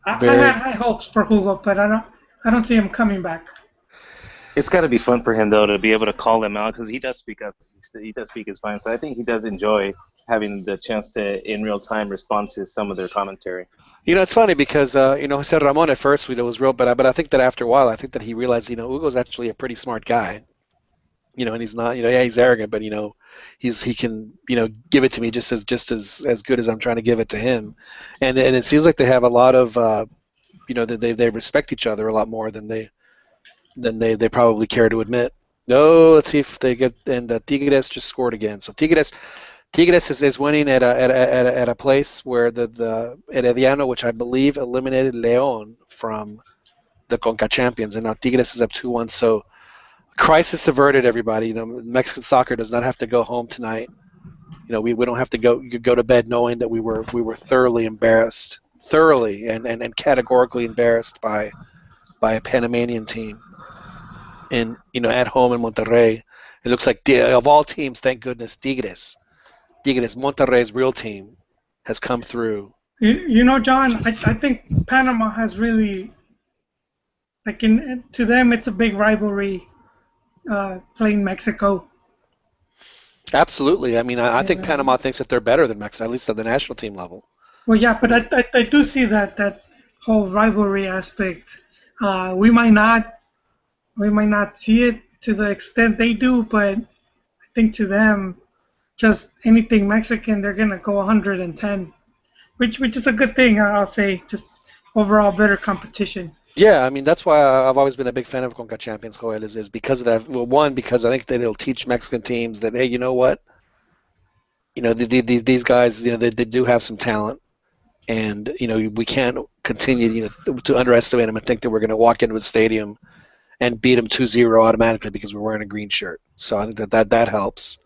I had high hopes for Hugo, but I don't see him coming back. It's got to be fun for him though to be able to call them out because he does speak up. He does speak his mind, so I think he does enjoy having the chance to in real time respond to some of their commentary. It's funny because Jose Ramon at first was real, but I think that after a while, I think that he realized Hugo's actually a pretty smart guy. And he's not, he's arrogant, but he can give it to me just as good as I'm trying to give it to him, and it seems like they have a lot of they respect each other a lot more than they probably care to admit. No, let's see if they get, and Tigres just scored again. So Tigres is winning at a place where the Herediano, which I believe eliminated León from the Conca Champions, and now Tigres is up 2-1. So crisis averted, everybody. Mexican soccer does not have to go home tonight. We don't have to go to bed knowing that we were thoroughly embarrassed, and categorically embarrassed by a Panamanian team. And at home in Monterrey, it looks like of all teams, thank goodness, Tigres, Monterrey's real team, has come through. John, I think Panama has really, to them, it's a big rivalry playing Mexico. Absolutely. I mean, I think Panama thinks that they're better than Mexico, at least at the national team level. Well, yeah, but I do see that whole rivalry aspect. We might not see it to the extent they do, but I think to them, just anything Mexican, they're gonna go 110, which is a good thing. I'll say, just overall better competition. Yeah, I mean that's why I've always been a big fan of Conca Champions, Joel, is because of that. Well, one, because I think that it'll teach Mexican teams that, hey, you know what, these guys, they do have some talent, and we can't continue to underestimate them and think that we're going to walk into a stadium and beat them 2-0 automatically because we're wearing a green shirt. So I think that helps.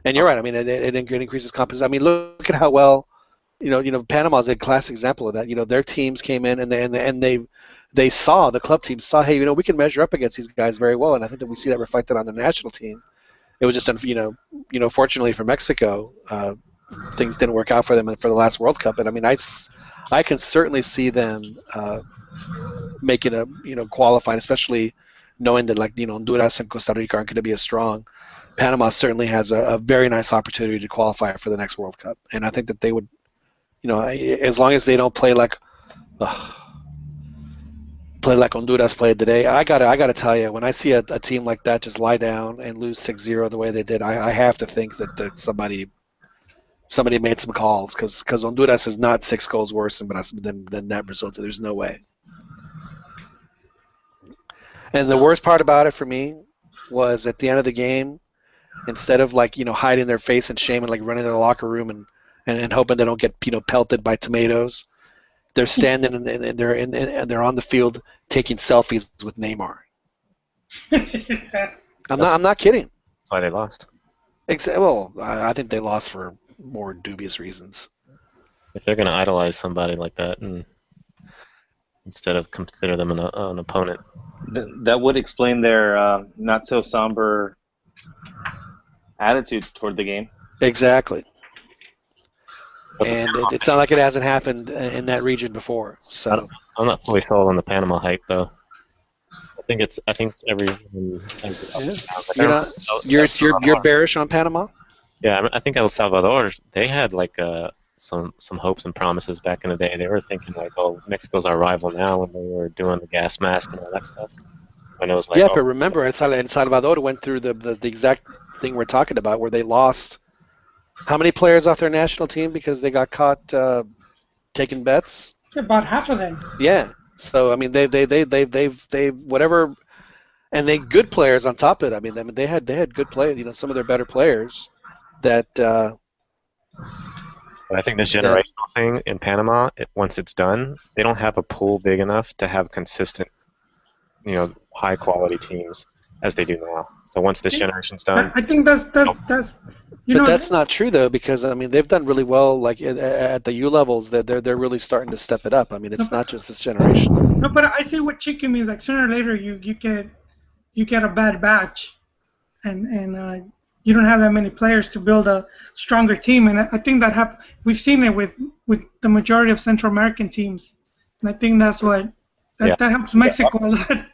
And you're right. I mean, it increases competition. I mean, look at how well, Panama's a classic example of that. Their teams came in and they saw, the club team saw, hey, we can measure up against these guys very well, and I think that we see that reflected on the national team. It was just, fortunately for Mexico, things didn't work out for them for the last World Cup. And I mean, I can certainly see them making qualifying, especially knowing that Honduras and Costa Rica aren't going to be as strong. Panama certainly has a very nice opportunity to qualify for the next World Cup, and I think that they would, as long as they don't play like, play like Honduras played today. I gotta tell you, when I see a team like that just lie down and lose 6-0 the way they did, I have to think that somebody made some calls because Honduras is not 6 goals worse than that result. There's no way. And the worst part about it for me was at the end of the game, instead of hiding their face in shame and running to the locker room and hoping they don't get pelted by tomatoes, they're standing and they're on the field taking selfies with Neymar. I'm not kidding. That's why they lost. Well, I think they lost for more dubious reasons. If they're going to idolize somebody like that and instead of consider them an opponent. That would explain their not so somber attitude toward the game. Exactly. And it's not like it hasn't happened in that region before. So I'm not fully sold on the Panama hype, though. I think everyone. You're bearish on Panama? Yeah, I think El Salvador, they had some hopes and promises back in the day. They were thinking oh, Mexico's our rival now when they were doing the gas mask and all that stuff. When it was but remember, El Salvador went through the exact thing we're talking about, where they lost how many players off their national team because they got caught taking bets? About half of them. Yeah. So I mean, they whatever, and they good players on top of it. I mean, they had good players. Some of their better players that. But I think this generational thing in Panama, once it's done, they don't have a pool big enough to have consistent, high quality teams as they do now. So once this generation's done, I think that's But that's not true though, because I mean they've done really well. At the U levels, they're really starting to step it up. I mean, it's not just this generation. No, but I see what chicken means. Sooner or later, you get a bad batch, and you don't have that many players to build a stronger team. And I think that we've seen it with the majority of Central American teams, and I think that's what that helps Mexico a lot.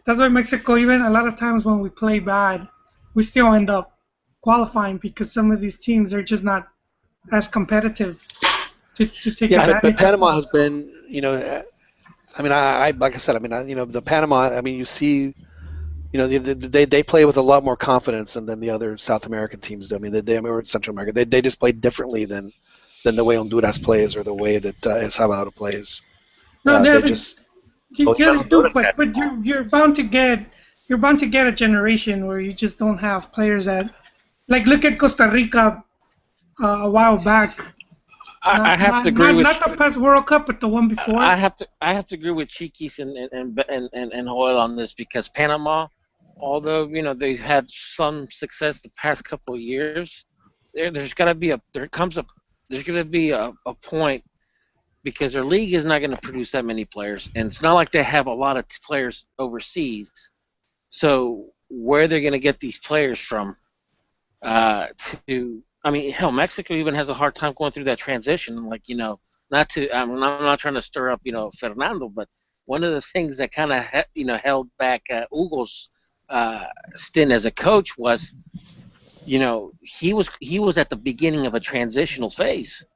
That's why Mexico, even a lot of times when we play bad, we still end up qualifying because some of these teams are just not as competitive to take advantage. But Panama has been, I mean, I like I said, I mean, the Panama, I mean, you see, they play with a lot more confidence than the other South American teams do. I mean, or Central America, they just play differently than the way Honduras plays or the way that El Salvador plays. No, they just. You do, but you're bound to get a generation where you just don't have players that, look at Costa Rica a while back. I have to agree with not the past World Cup, but the one before. I have to agree with Chiquis and Joel on this because Panama, although they've had some success the past couple of years, there's going to be a point. Because their league is not going to produce that many players, and it's not like they have a lot of players overseas. So where they're going to get these players from? I mean, hell, Mexico even has a hard time going through that transition. I'm not trying to stir up, Fernando, but one of the things that kind of held back Hugo's stint as a coach was, he was at the beginning of a transitional phase.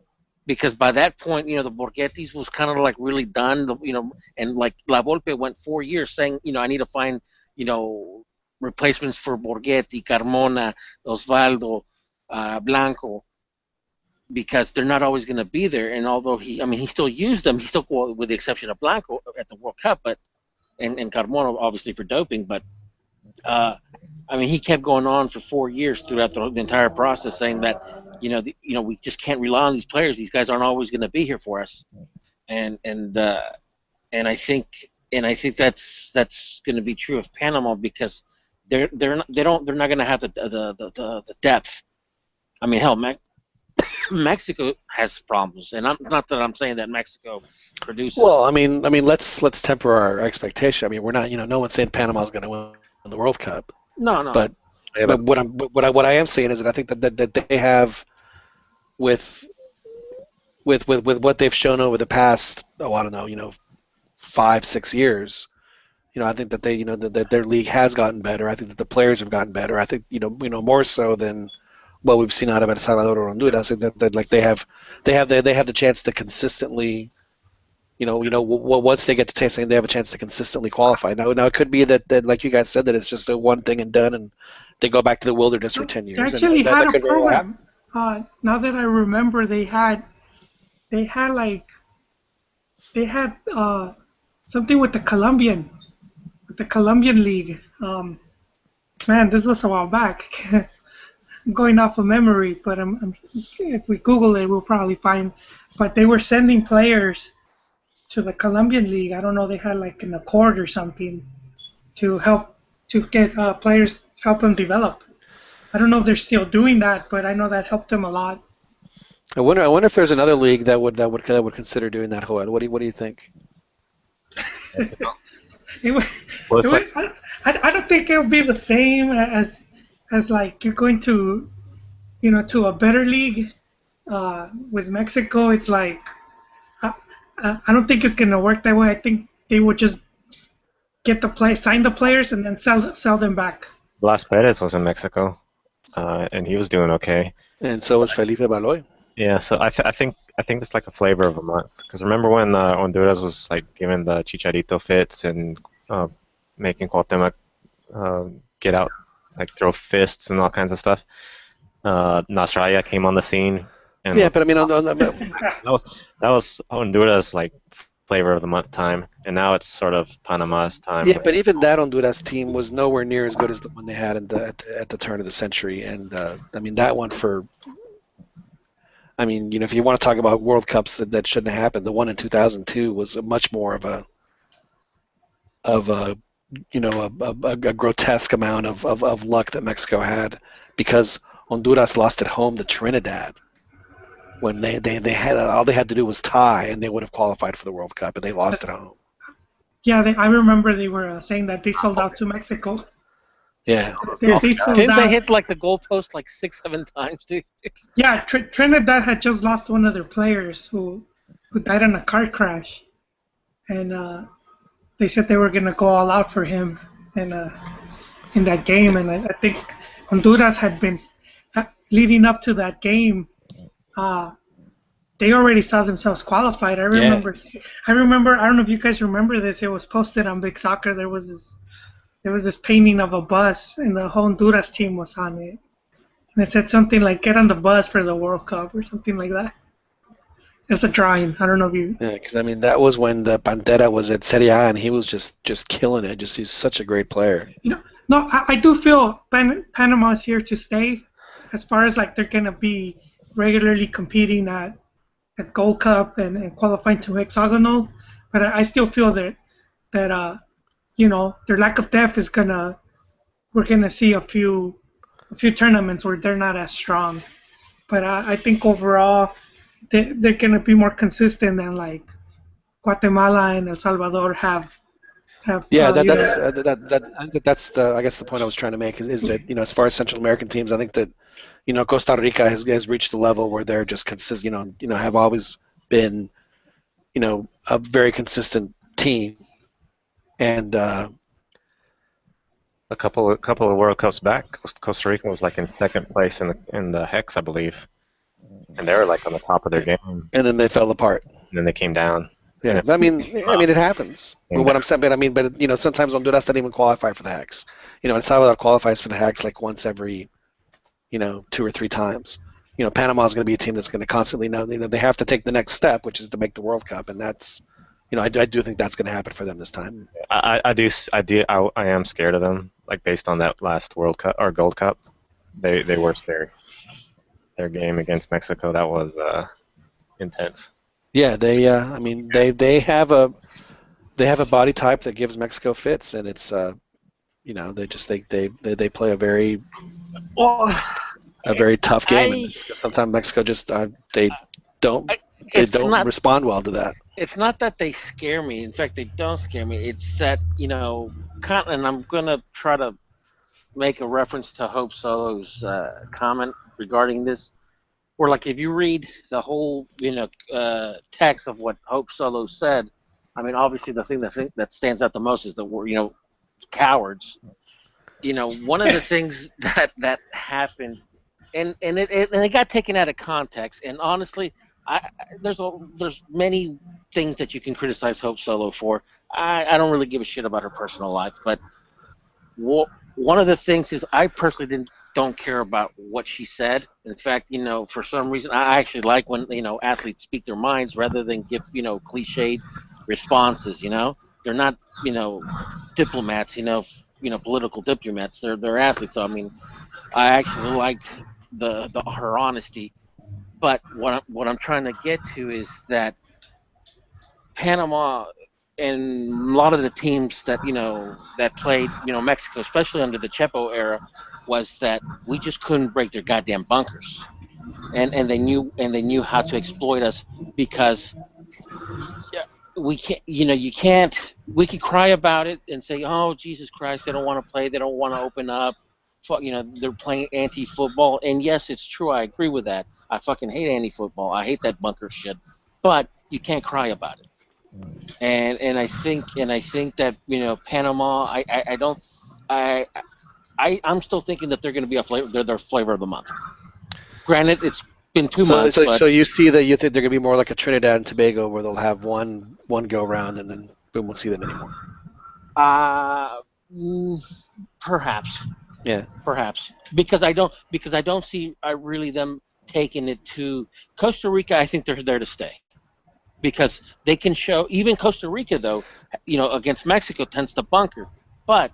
Because by that point, the Borghetti's was kind of really done, and La Volpe went 4 years saying, I need to find, replacements for Borghetti, Carmona, Osvaldo, Blanco, because they're not always going to be there. And although he still used them, with the exception of Blanco at the World Cup, and Carmona obviously for doping, but he kept going on for 4 years throughout the entire process, saying that we just can't rely on these players. These guys aren't always going to be here for us, and I think that's going to be true of Panama because they're not going to have the depth. I mean, hell, Mexico has problems, and not that I'm saying that Mexico produces. Well, I mean, let's temper our expectation. I mean, we're not, no one's saying Panama's going to win the World Cup. No. But what I am saying is that I think that they have, with what they've shown over the past, I don't know, 5-6 years, I think that that their league has gotten better. I think that the players have gotten better. I think more so than what we've seen out of El Salvador or Honduras. I think that they have the chance to consistently once they get to tasting, they have a chance to consistently qualify. Now it could be that like you guys said, that it's just a one thing and done, and they go back to the wilderness for 10 They years, and actually had that a could very well happen. program. Now that I remember, they had like they had something with the Colombian league. Man, this was a while back. I'm going off of memory, but if we Google it, we'll probably find. But they were sending players to the Colombian league. I don't know. They had like an accord or something to help to get players help them develop. I don't know if they're still doing that, but I know that helped them a lot. I wonder if there's another league that would consider doing that. Joel, what do you think? It would, Well, it it's like would, I don't think it would be the same as like you're going to to a better league with Mexico. It's like I, I don't think it's gonna work that way. I think they would just sign the players and then sell them back. Blas Perez was in Mexico, and he was doing okay. And so was Felipe Baloy. Yeah, so I think it's like a flavor of a month. Because remember when Honduras was like giving the Chicharito fits and making Cuauhtemoc get out, like throw fists and all kinds of stuff. Nasralla came on the scene, and Yeah, but I mean, that was Honduras like flavor of the month time, and now it's sort of Panama's time. yeah, but even that Honduras team was nowhere near as good as the one they had at the turn of the century, and I mean that one if you want to talk about World Cups that shouldn't have happened, the one in 2002 was much more of a grotesque amount of luck that Mexico had, because Honduras lost at home to Trinidad when they had all they had to do was tie and they would have qualified for the World Cup, and they lost at home. Yeah, I remember they were saying that they sold out to Mexico. Yeah. They sold Didn't they out. hit like the goalpost like 6-7 times, dude? Yeah, Trinidad had just lost one of their players who died in a car crash, and they said they were gonna go all out for him in that game. And I think Honduras had been leading up to that game. They already saw themselves qualified. I remember. I don't know if you guys remember this. It was posted on Big Soccer. There was this painting of a bus, and the Honduras team was on it. And it said something like "Get on the bus for the World Cup" or something like that. It's a drawing. I don't know if you. Yeah, because I mean that was when the Pantera was at Serie A, and he was just killing it. He's such a great player. No, I do feel Panama's here to stay, as far as like they're gonna be regularly competing at Gold Cup and qualifying to hexagonal. But I still feel that their lack of depth we're gonna see a few tournaments where they're not as strong. But I think overall they're gonna be more consistent than like Guatemala and El Salvador have. Yeah, that's I guess the point I was trying to make is that as far as Central American teams, I think that Costa Rica has reached the level where they're just consistent. Have always been a very consistent team, and a couple of World Cups back, Costa Rica was like in second place in the Hex, I believe, and they were like on the top of their game. And then they fell apart. And then they came down. Yeah, I mean, it happens. But what I'm saying, but sometimes Honduras doesn't even qualify for the Hex. El Salvador qualifies for the Hex like once every, 2 or 3 times. Panama is going to be a team that's going to constantly know they have to take the next step, which is to make the World Cup, and that's, I do think that's going to happen for them this time. I am scared of them. Like based on that last World Cup or Gold Cup, they were scary. Their game against Mexico, that was intense. Yeah, they have a body type that gives Mexico fits, and it's they play a very tough game. And sometimes Mexico just they don't respond well to that. It's not that they scare me. In fact, they don't scare me. It's that and I'm gonna try to make a reference to Hope Solo's comment regarding this. Or like if you read the whole text of what Hope Solo said, I mean obviously the thing that stands out the most is the word cowards. One of the things that happened, and it got taken out of context. And honestly, there's many things that you can criticize Hope Solo for. I don't really give a shit about her personal life, but one of the things is I personally don't care about what she said. In fact, for some reason, I actually like when athletes speak their minds rather than give cliched responses. They're not diplomats. Political diplomats. They're athletes. So, I mean, I actually liked the her honesty. But what I'm trying to get to is that Panama and a lot of the teams that played Mexico, especially under the Chepo era, was that we just couldn't break their goddamn bunkers, and they knew how to exploit us because yeah, we can't you can't we could cry about it and say, oh Jesus Christ, they don't want to play, they don't want to open up, they're playing anti-football, and yes, it's true, I agree with that. I fucking hate anti-football, I hate that bunker shit, but you can't cry about it. And I think that Panama, I don't I'm still thinking that they're going to be a flavor, they're their flavor of the month. Granted, it's been 2 months, So but you see that you think they're going to be more like a Trinidad and Tobago, where they'll have one go round and then boom, we'll see them anymore. uh, mm, perhaps, Yeah. because I don't see really them taking it to Costa Rica. I think they're there to stay because they can show. Even Costa Rica, though, against Mexico tends to bunker, but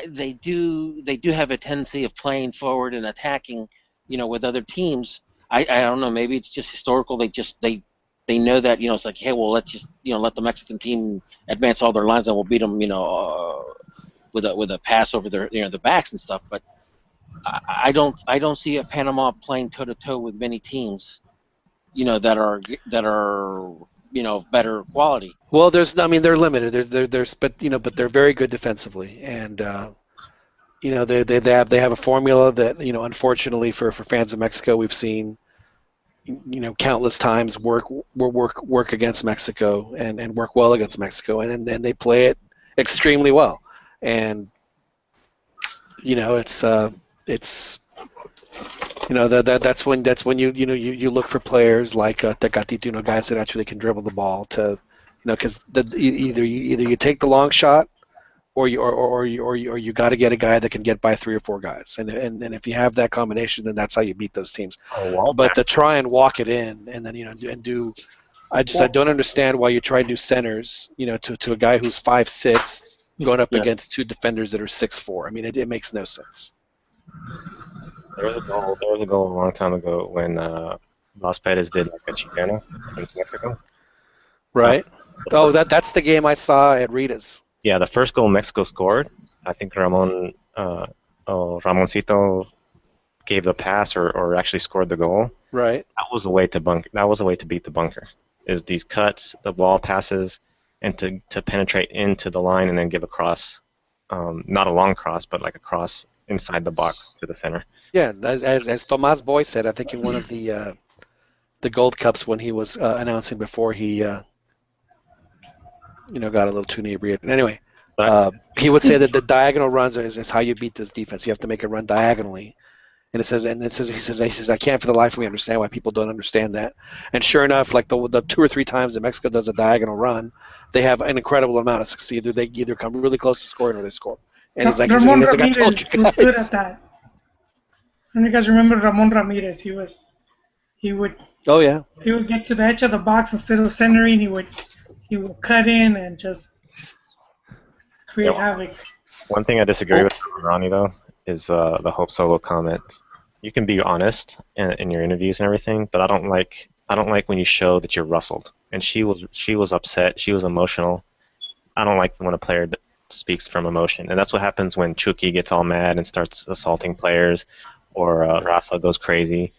they do have a tendency of playing forward and attacking, with other teams. I don't know. Maybe it's just historical. They know that it's like, hey, well, let's just let the Mexican team advance all their lines and we'll beat them, with a pass over their backs and stuff. But I don't see a Panama playing toe to toe with many teams, that are better quality. Well, I mean, they're limited. But they're very good defensively, and they have a formula that unfortunately for fans of Mexico, we've seen countless times work against Mexico and work well against Mexico, and then they play it extremely well, and it's that's when you look for players like Tecatito, guys that actually can dribble the ball to because either you take the long shot or you got to get a guy that can get by three or four guys, and if you have that combination, then that's how you beat those teams. But to try and walk it in and then and do, I don't understand why you try to do centers, to a guy who's 5'6", going up against two defenders that are 6'4". I mean, it makes no sense. There was a goal a long time ago when Los Perez did like a chilena against Mexico. Right. That's the game I saw at Rita's. Yeah, the first goal Mexico scored, I think Ramoncito gave the pass or actually scored the goal. Right. That was the way to bunker. That was the way to beat the bunker. Is these cuts, the ball passes, and to penetrate into the line and then give a cross, not a long cross, but like a cross inside the box to the center. Yeah, as Tomas Boy said, I think in one of the Gold Cups when he was announcing before he got a little too inebriated. Anyway, he would say that the diagonal runs is how you beat this defense. You have to make it run diagonally. And he says, I can't for the life of me understand why people don't understand that. And sure enough, like the 2 or 3 times that Mexico does a diagonal run, they have an incredible amount of success. They either come really close to scoring or they score. And he's like, I told you Ramirez was good at that. And you guys remember Ramon Ramirez? He would. Oh yeah. He would get to the edge of the box instead of centering. He would cut in and just create havoc. One thing I disagree with Ronnie though is the Hope Solo comment. You can be honest in your interviews and everything, but I don't like when you show that you're rustled. And she was upset. She was emotional. I don't like when a player speaks from emotion, and that's what happens when Chucky gets all mad and starts assaulting players, or Rafa goes crazy.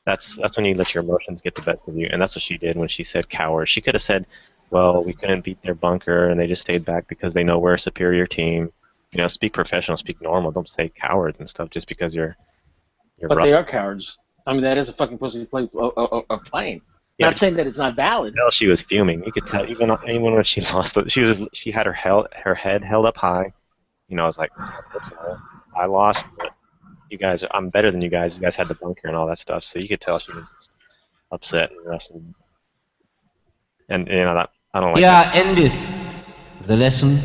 That's when you let your emotions get the best of you, and that's what she did when she said coward. She could have said, well, we couldn't beat their bunker, and they just stayed back because they know we're a superior team. Speak professional, speak normal. Don't say coward and stuff just because you're But they are cowards. I mean, that is a fucking pussy play of playing. Yeah. Not saying that it's not valid. Well, she was fuming. You could tell even when she lost. She had her head held up high. I was like, I lost, but you guys, I'm better than you guys. You guys had the bunker and all that stuff. So you could tell she was just upset and wrestling. And that I don't like Here endeth the lesson.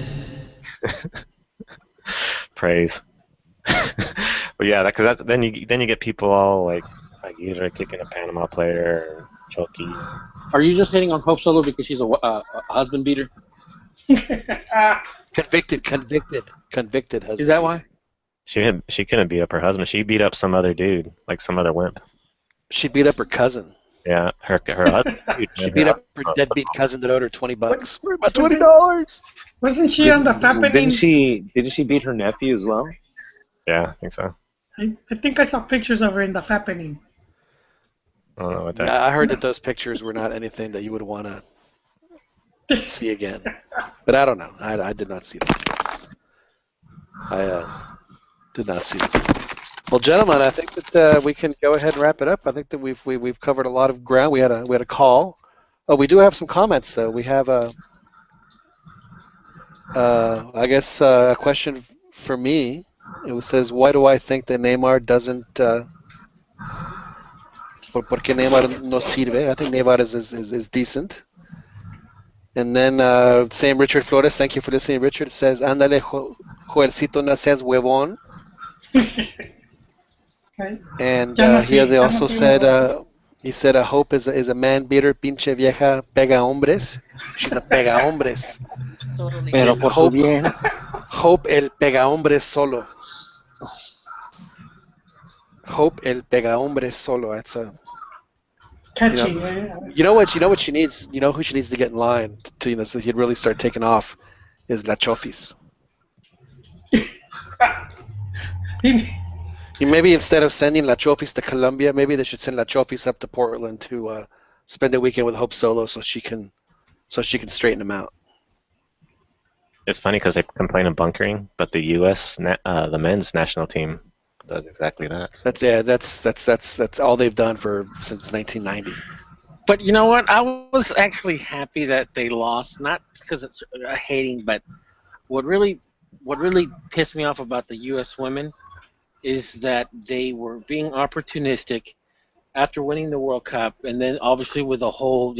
praise. But yeah, because then you get people all like either kicking a Panama player or Chucky. Are you just hitting on Hope Solo because she's a husband beater? Convicted husband. Is that why? She couldn't beat up her husband. She beat up some other dude, like some other wimp. She beat up her cousin. Yeah, her husband. She beat up her deadbeat cousin that owed her $20. Where's my $20? Wasn't she on the Fappening? Didn't she beat her nephew as well? Yeah, I think so. I think I saw pictures of her in the Fappening. I don't know what that. Yeah, I heard that those pictures were not anything that you would want to see again. But I don't know. I did not see that. I did not see that. Well, gentlemen, I think that we can go ahead and wrap it up. I think that we've covered a lot of ground. We had a call. Oh, we do have some comments though. We have I guess a question for me. It says, why do I think that Neymar doesn't? ¿Por qué Neymar no sirve? I think Neymar is decent. And then same Richard Flores, thank you for listening, Richard, says, ándale, Joelcito, no seas huevón. And he also said, he said, Hope is a man beater, pinche vieja, pega hombres. She's a pega hombres. Pero por su bien. Hope el pega hombres solo. Hope el pega hombres solo. That's a catchy. You know what she needs. You know who she needs to get in line to so he'd really start taking off is La Chofis. Maybe instead of sending La Chofis to Colombia, maybe they should send La Chofis up to Portland to spend a weekend with Hope Solo so she can straighten him out. It's funny because they complain of bunkering, but the U.S. The men's national team does exactly that. That's all they've done since 1990. But you know what? I was actually happy that they lost, not because it's hating, but what really pissed me off about the U.S. women is that they were being opportunistic after winning the World Cup, and then obviously with the whole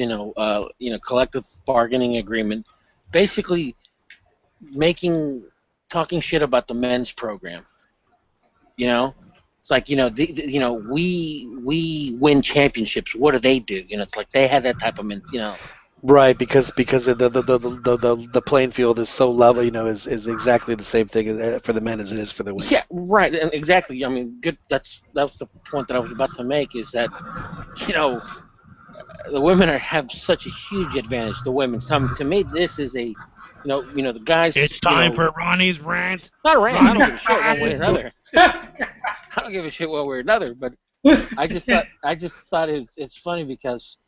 collective bargaining agreement, basically talking shit about the men's program. It's like we win championships. What do they do? It's like they had that type of Right, because the playing field is so level, is exactly the same thing for the men as it is for the women. Yeah, right, and exactly. I mean, good. That was the point that I was about to make. Is that the women have such a huge advantage. The women. To me, this is a the guys. It's time for Ronnie's rant. Not a rant. I don't give a shit one way or another. I don't give a shit one way or another. But I just thought it's funny because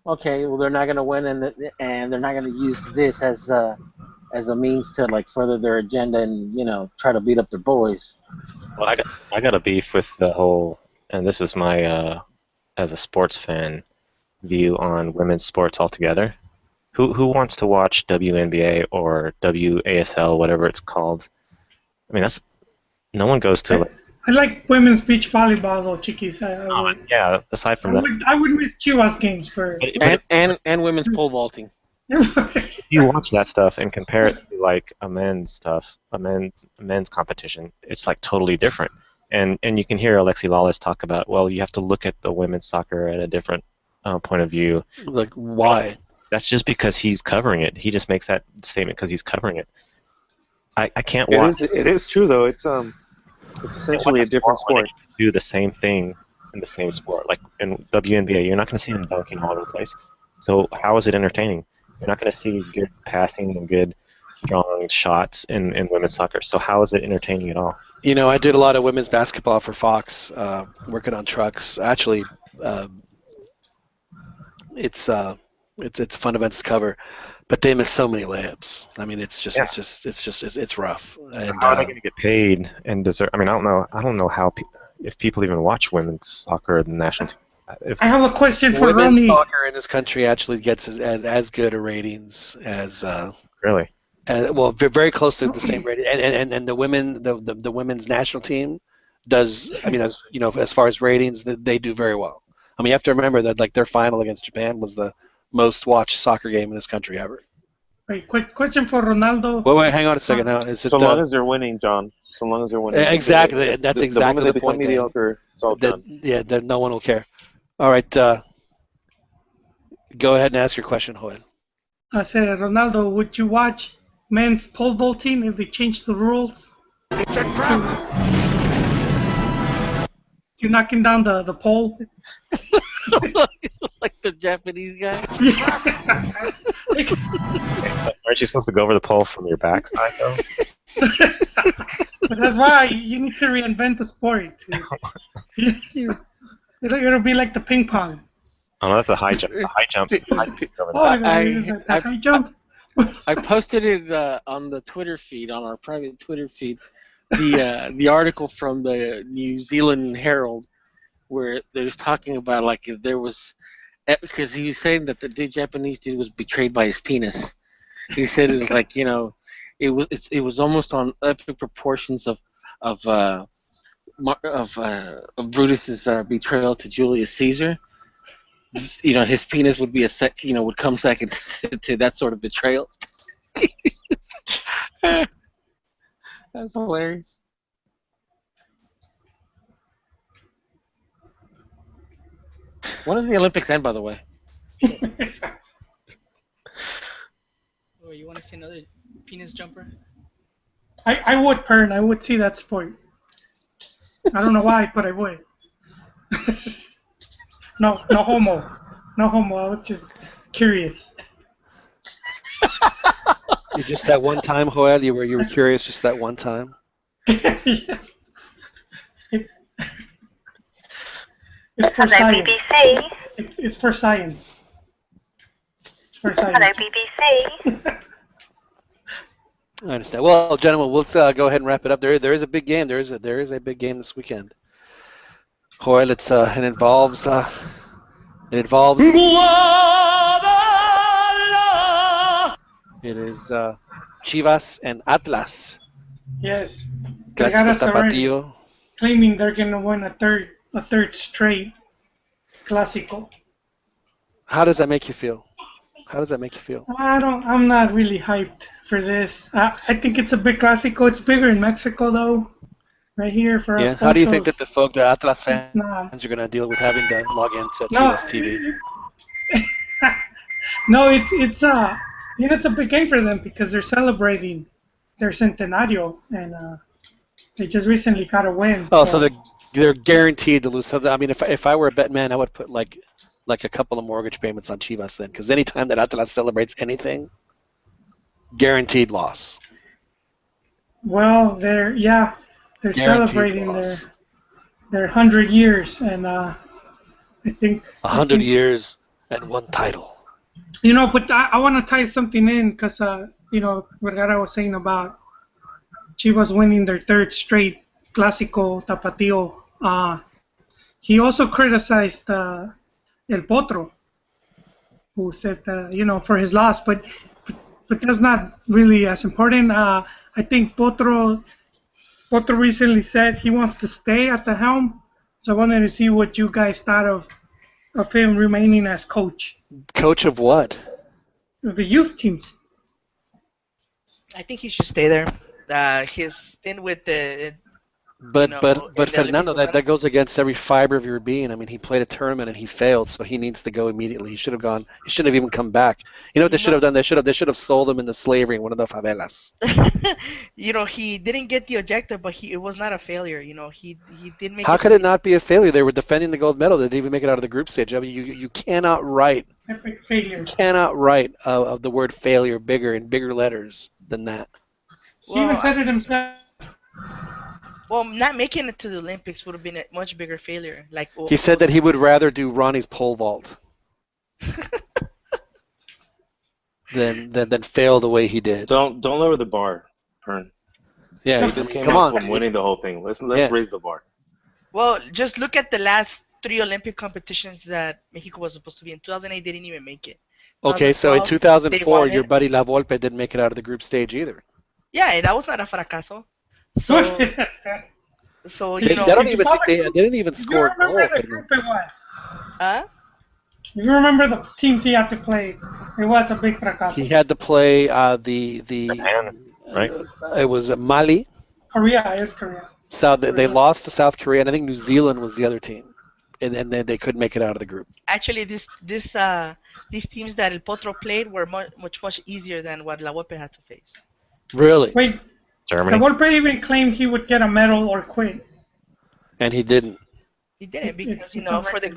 okay, well they're not going to win and they're not going to use this as a means to further their agenda and try to beat up their boys. Well, I got a beef with the whole, and this is my as a sports fan view on women's sports altogether. Who wants to watch WNBA or WASL, whatever it's called? I mean, no one goes to. I like women's beach volleyball, though, Chiquis. Yeah, aside from that. I would miss Chivas games for. And women's pole vaulting. You watch that stuff and compare it to a men's men's competition. It's totally different. And you can hear Alexi Lawless talk about, well, you have to look at the women's soccer at a different point of view. Why? That's just because he's covering it. He just makes that statement because he's covering it. I can't watch. It is true though. It's essentially a different sport. Do the same thing in the same sport. Like in WNBA, you're not going to see them dunking all over the place. So how is it entertaining? You're not going to see good passing and good strong shots in women's soccer. So how is it entertaining at all? I did a lot of women's basketball for Fox, working on trucks. Actually, it's fun events to cover, but they miss so many layups. I mean, it's rough. And, how are they going to get paid and deserve? I mean, I don't know how if people even watch women's soccer in the national team. I have a question for women's Ronnie. Soccer in this country actually gets as good a ratings as really. Well, very close to the same rating, and the women's national team does. I mean, as far as ratings, they do very well. I mean, you have to remember that like their final against Japan was the most watched soccer game in this country ever. Wait, quick question for Ronaldo. Wait, hang on a second. Now, is So it, long as they're winning, John. So long as they're winning. exactly. That's exactly the moment they the become point. mediocre, it's all done. Yeah, no one will care. All right, go ahead and ask your question, Joel. I said, Ronaldo, would you watch men's pole vaulting if they change the rules? It's a trap. You're knocking down the pole. Like the Japanese guy. Aren't you supposed to go over the pole from your backside, though? But that's why you need to reinvent the sport. It'll be like the ping pong. Oh, no, that's a high jump. A high jump. High jump. I posted it on the Twitter feed, on our private Twitter feed, the article from the New Zealand Herald, where they was talking about like if there was, because he was saying that the Japanese dude was betrayed by his penis. He said it was like, you know, it was almost on epic proportions of Brutus's betrayal to Julius Caesar. You know, his penis would be would come second to that sort of betrayal. That's hilarious. When does the Olympics end, by the way? Oh, you want to see another penis jumper? I would, Pern. I would see that sport. I don't know why, but I would. No homo. No homo. I was just curious. You just that one time, Joel. You were curious just that one time. Yeah. It's for science. BBC. It's for science. It's for science. Hello, BBC. I understand. Well, gentlemen, let's go ahead and wrap it up. There is a big game. There is a big game this weekend. Joel, it involves. It is Chivas and Atlas. Yes. Clásico Vergara's already Tapatío. claiming they're gonna win a third straight Clásico. How does that make you feel? I'm not really hyped for this. I think it's a big Clásico. It's bigger in Mexico though. Right here for us. How do you think that the Atlas fans not. are going to deal with having to log into No, Chivas TV? No, it's a big game for them because they're celebrating their centenario and they just recently got a win. Oh, so they're guaranteed to lose. So I mean, if I were a bet man, I would put like a couple of mortgage payments on Chivas then, because anytime that Atlas celebrates anything, guaranteed loss. Well, they're celebrating their 100 years, and I think 100 years and one title. You know, but I want to tie something in because Vergara was saying about Chivas winning their third straight Clásico Tapatío. He also criticized El Potro, who said for his loss, but that's not really as important. I think Potro recently said he wants to stay at the helm, so I wanted to see what you guys thought of him remaining as coach. Coach of what? Of the youth teams. I think he should stay there. His stint with the But Fernando, that goes against every fiber of your being. I mean, he played a tournament and he failed, so he needs to go immediately. He should have gone. He shouldn't have even come back. You know what they should have done? They should have sold him into slavery in one of the favelas. He didn't get the objective, but it was not a failure. He did make. How could it not be a failure? They were defending the gold medal. They didn't even make it out of the group stage. I mean, you cannot write. Epic failure. You cannot write of the word failure in bigger letters than that. He even said it himself. Well, not making it to the Olympics would have been a much bigger failure. He said that he would rather do Ronnie's pole vault than fail the way he did. Don't lower the bar, Pern. Yeah, he just came out from winning the whole thing. Let's raise the bar. Well, just look at the last 3 Olympic competitions that Mexico was supposed to be in. 2008, they didn't even make it. Okay, so in 2004, your buddy La Volpe didn't make it out of the group stage either. Yeah, that was not a fracaso. So So They, you I know, don't If you even saw think the they group, didn't even if you score a remember goal. the group it was, uh, if you remember the teams he had to play, it was a big He fracaso. had to play the Japan, right? it was Mali. Korea is Korea. South they lost to South Korea, and I think New Zealand was the other team, and they couldn't make it out of the group. actually, these teams that El Potro played were much easier than what La Huepe had to face. Really, Wait, the Germany. Volpe even claimed he would get a medal or quit. and he didn't. He didn't because It's not for the right.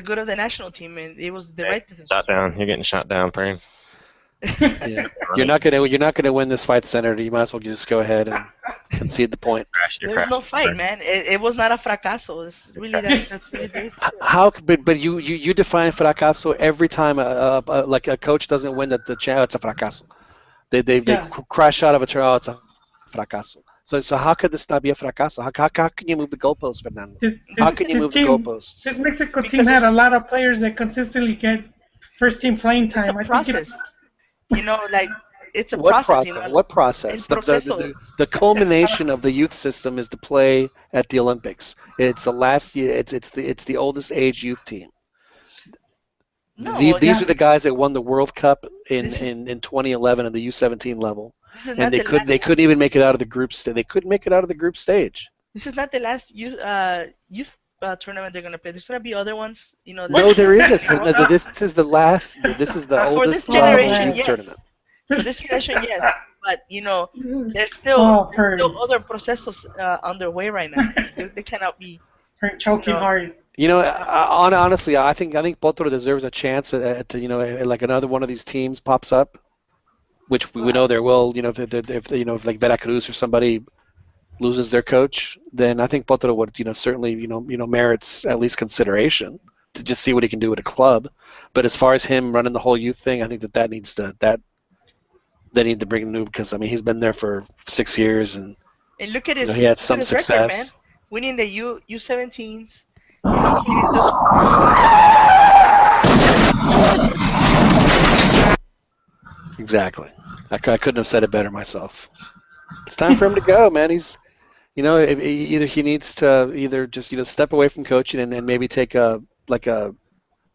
good of the national team, and it was the Hey, right decision. shot down. You're getting shot down, Praying. Yeah, you're not gonna win this fight, Senator. You might as well just go ahead and concede the point. There's no fight, man. It was not a fracaso. It's really that's really there's. How? But you define fracaso every time like a coach doesn't win it's a fracaso. They Yeah. crash out of a turn. Oh, it's a fracaso. So how could this not be a fracaso? How can you move the goalposts, Fernando? How can you move the goalposts? This Mexico team Because had a lot of players that consistently get first team playing it's a time. I think process. Like it's a What process. process? What process? El proceso. The culmination of the youth system is to play at the Olympics. It's the last year. It's the oldest age youth team. No, These are the guys that won the World Cup in, This is- in 2011 at the U17 level, this is and not the last. they couldn't even make it out of the group stage. They couldn't make it out of the group stage. This is not the last youth tournament they're gonna play. There's gonna be other ones. No, there isn't. This is the last. This is the For this oldest level generation, youth yes. tournament. For this generation, yes. But there's Oh, still other processes underway right now. They cannot be. choking hard. Honestly, I think Potro deserves a chance to like another one of these teams pops up, which we know there will. If like Veracruz or somebody loses their coach, then I think Potro would certainly merits at least consideration to just see what he can do at a club. But as far as him running the whole youth thing, I think that needs to they need to bring new, because he's been there for 6 years and look at his. he had look some at his record, success. man. Winning the U17s. Exactly. I couldn't have said it better myself. It's time for him to go, man. He's either he needs to just step away from coaching and maybe take a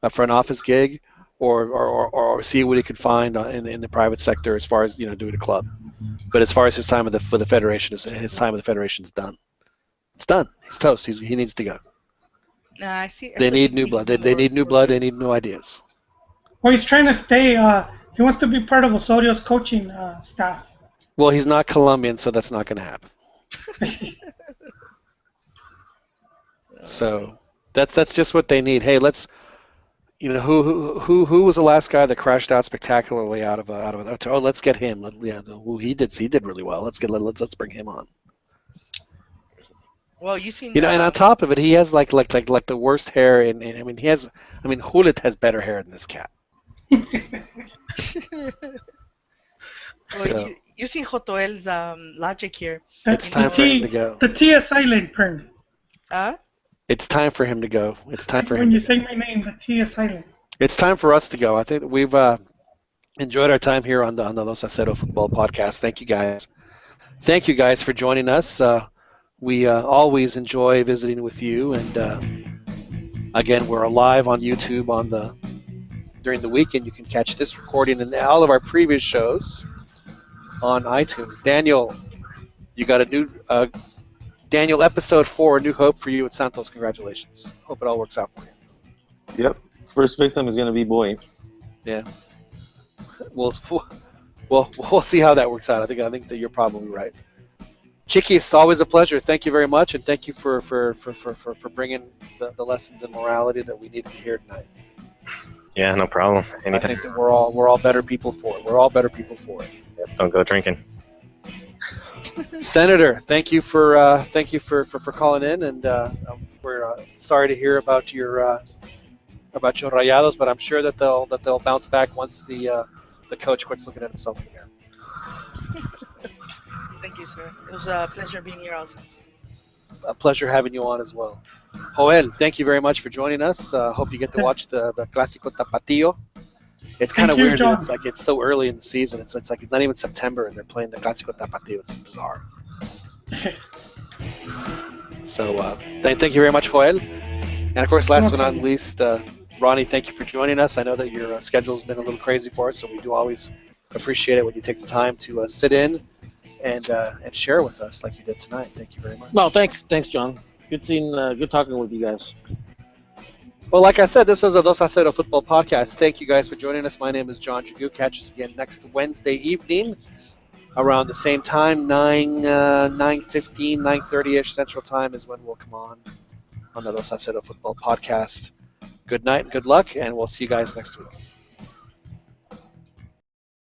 front office gig, or see what he could find in the private sector as far as doing a club. But as far as his time with the federation, his time with the federation's done. It's done. He's toast. He needs to go. I see. They need new blood. They need new blood. They need new ideas. Well, he's trying to stay. He wants to be part of Osorio's coaching staff. Well, he's not Colombian, so that's not going to happen. So that's just what they need. Hey, let's. Who was the last guy that crashed out spectacularly out of a oh, let's get him. He did really well. Let's bring him on. Well, you seen. And on top of it, he has like the worst hair. Hulit has better hair than this cat. Well, So you seen Jotoel's logic here. it's time for him to go. The T is silent, Pern. It's time for him to go. It's time for him. When you say my name, the T is silent. It's time for us to go. I think that we've enjoyed our time here on the Los Acero Football Podcast. Thank you guys. Thank you guys for joining us. We always enjoy visiting with you. And again, we're live on YouTube during the weekend. You can catch this recording and all of our previous shows on iTunes. Daniel, you got a new Daniel, episode 4, A New Hope for you at Santos. Congratulations. Hope it all works out for you. Yep. First victim is going to be Boy. Yeah. We'll see how that works out. I think that you're probably right. Chicky, it's always a pleasure. Thank you very much, and thank you for bringing the lessons in morality that we needed to hear tonight. Yeah, no problem. Anytime. I think that we're all better people for it. We're all better people for it. Yep, don't go drinking. Senator, thank you for calling in, and we're sorry to hear about your Rayados, but I'm sure that they'll bounce back once the coach quits looking at himself in the mirror. Thank you, sir. It was a pleasure being here also. A pleasure having you on as well. Joel, thank you very much for joining us. Hope you get to watch the Clásico Tapatío. It's kind of weird that it's so early in the season. It's like it's not even September and they're playing the Clásico Tapatío. It's bizarre. So thank you very much, Joel. And of course, last but not least, Ronnie, thank you for joining us. I know that your schedule's been a little crazy for us, so we do always appreciate it when you take the time to sit in and share with us like you did tonight. Thank you very much. No, thanks, John. Good talking with you guys. Well, like I said, this was a Dos a Cero football podcast. Thank you guys for joining us. My name is John Jagu. Catch us again next Wednesday evening around the same time, 9:15, 9:30ish Central Time is when we'll come on the Dos a Cero football podcast. Good night and good luck, and we'll see you guys next week.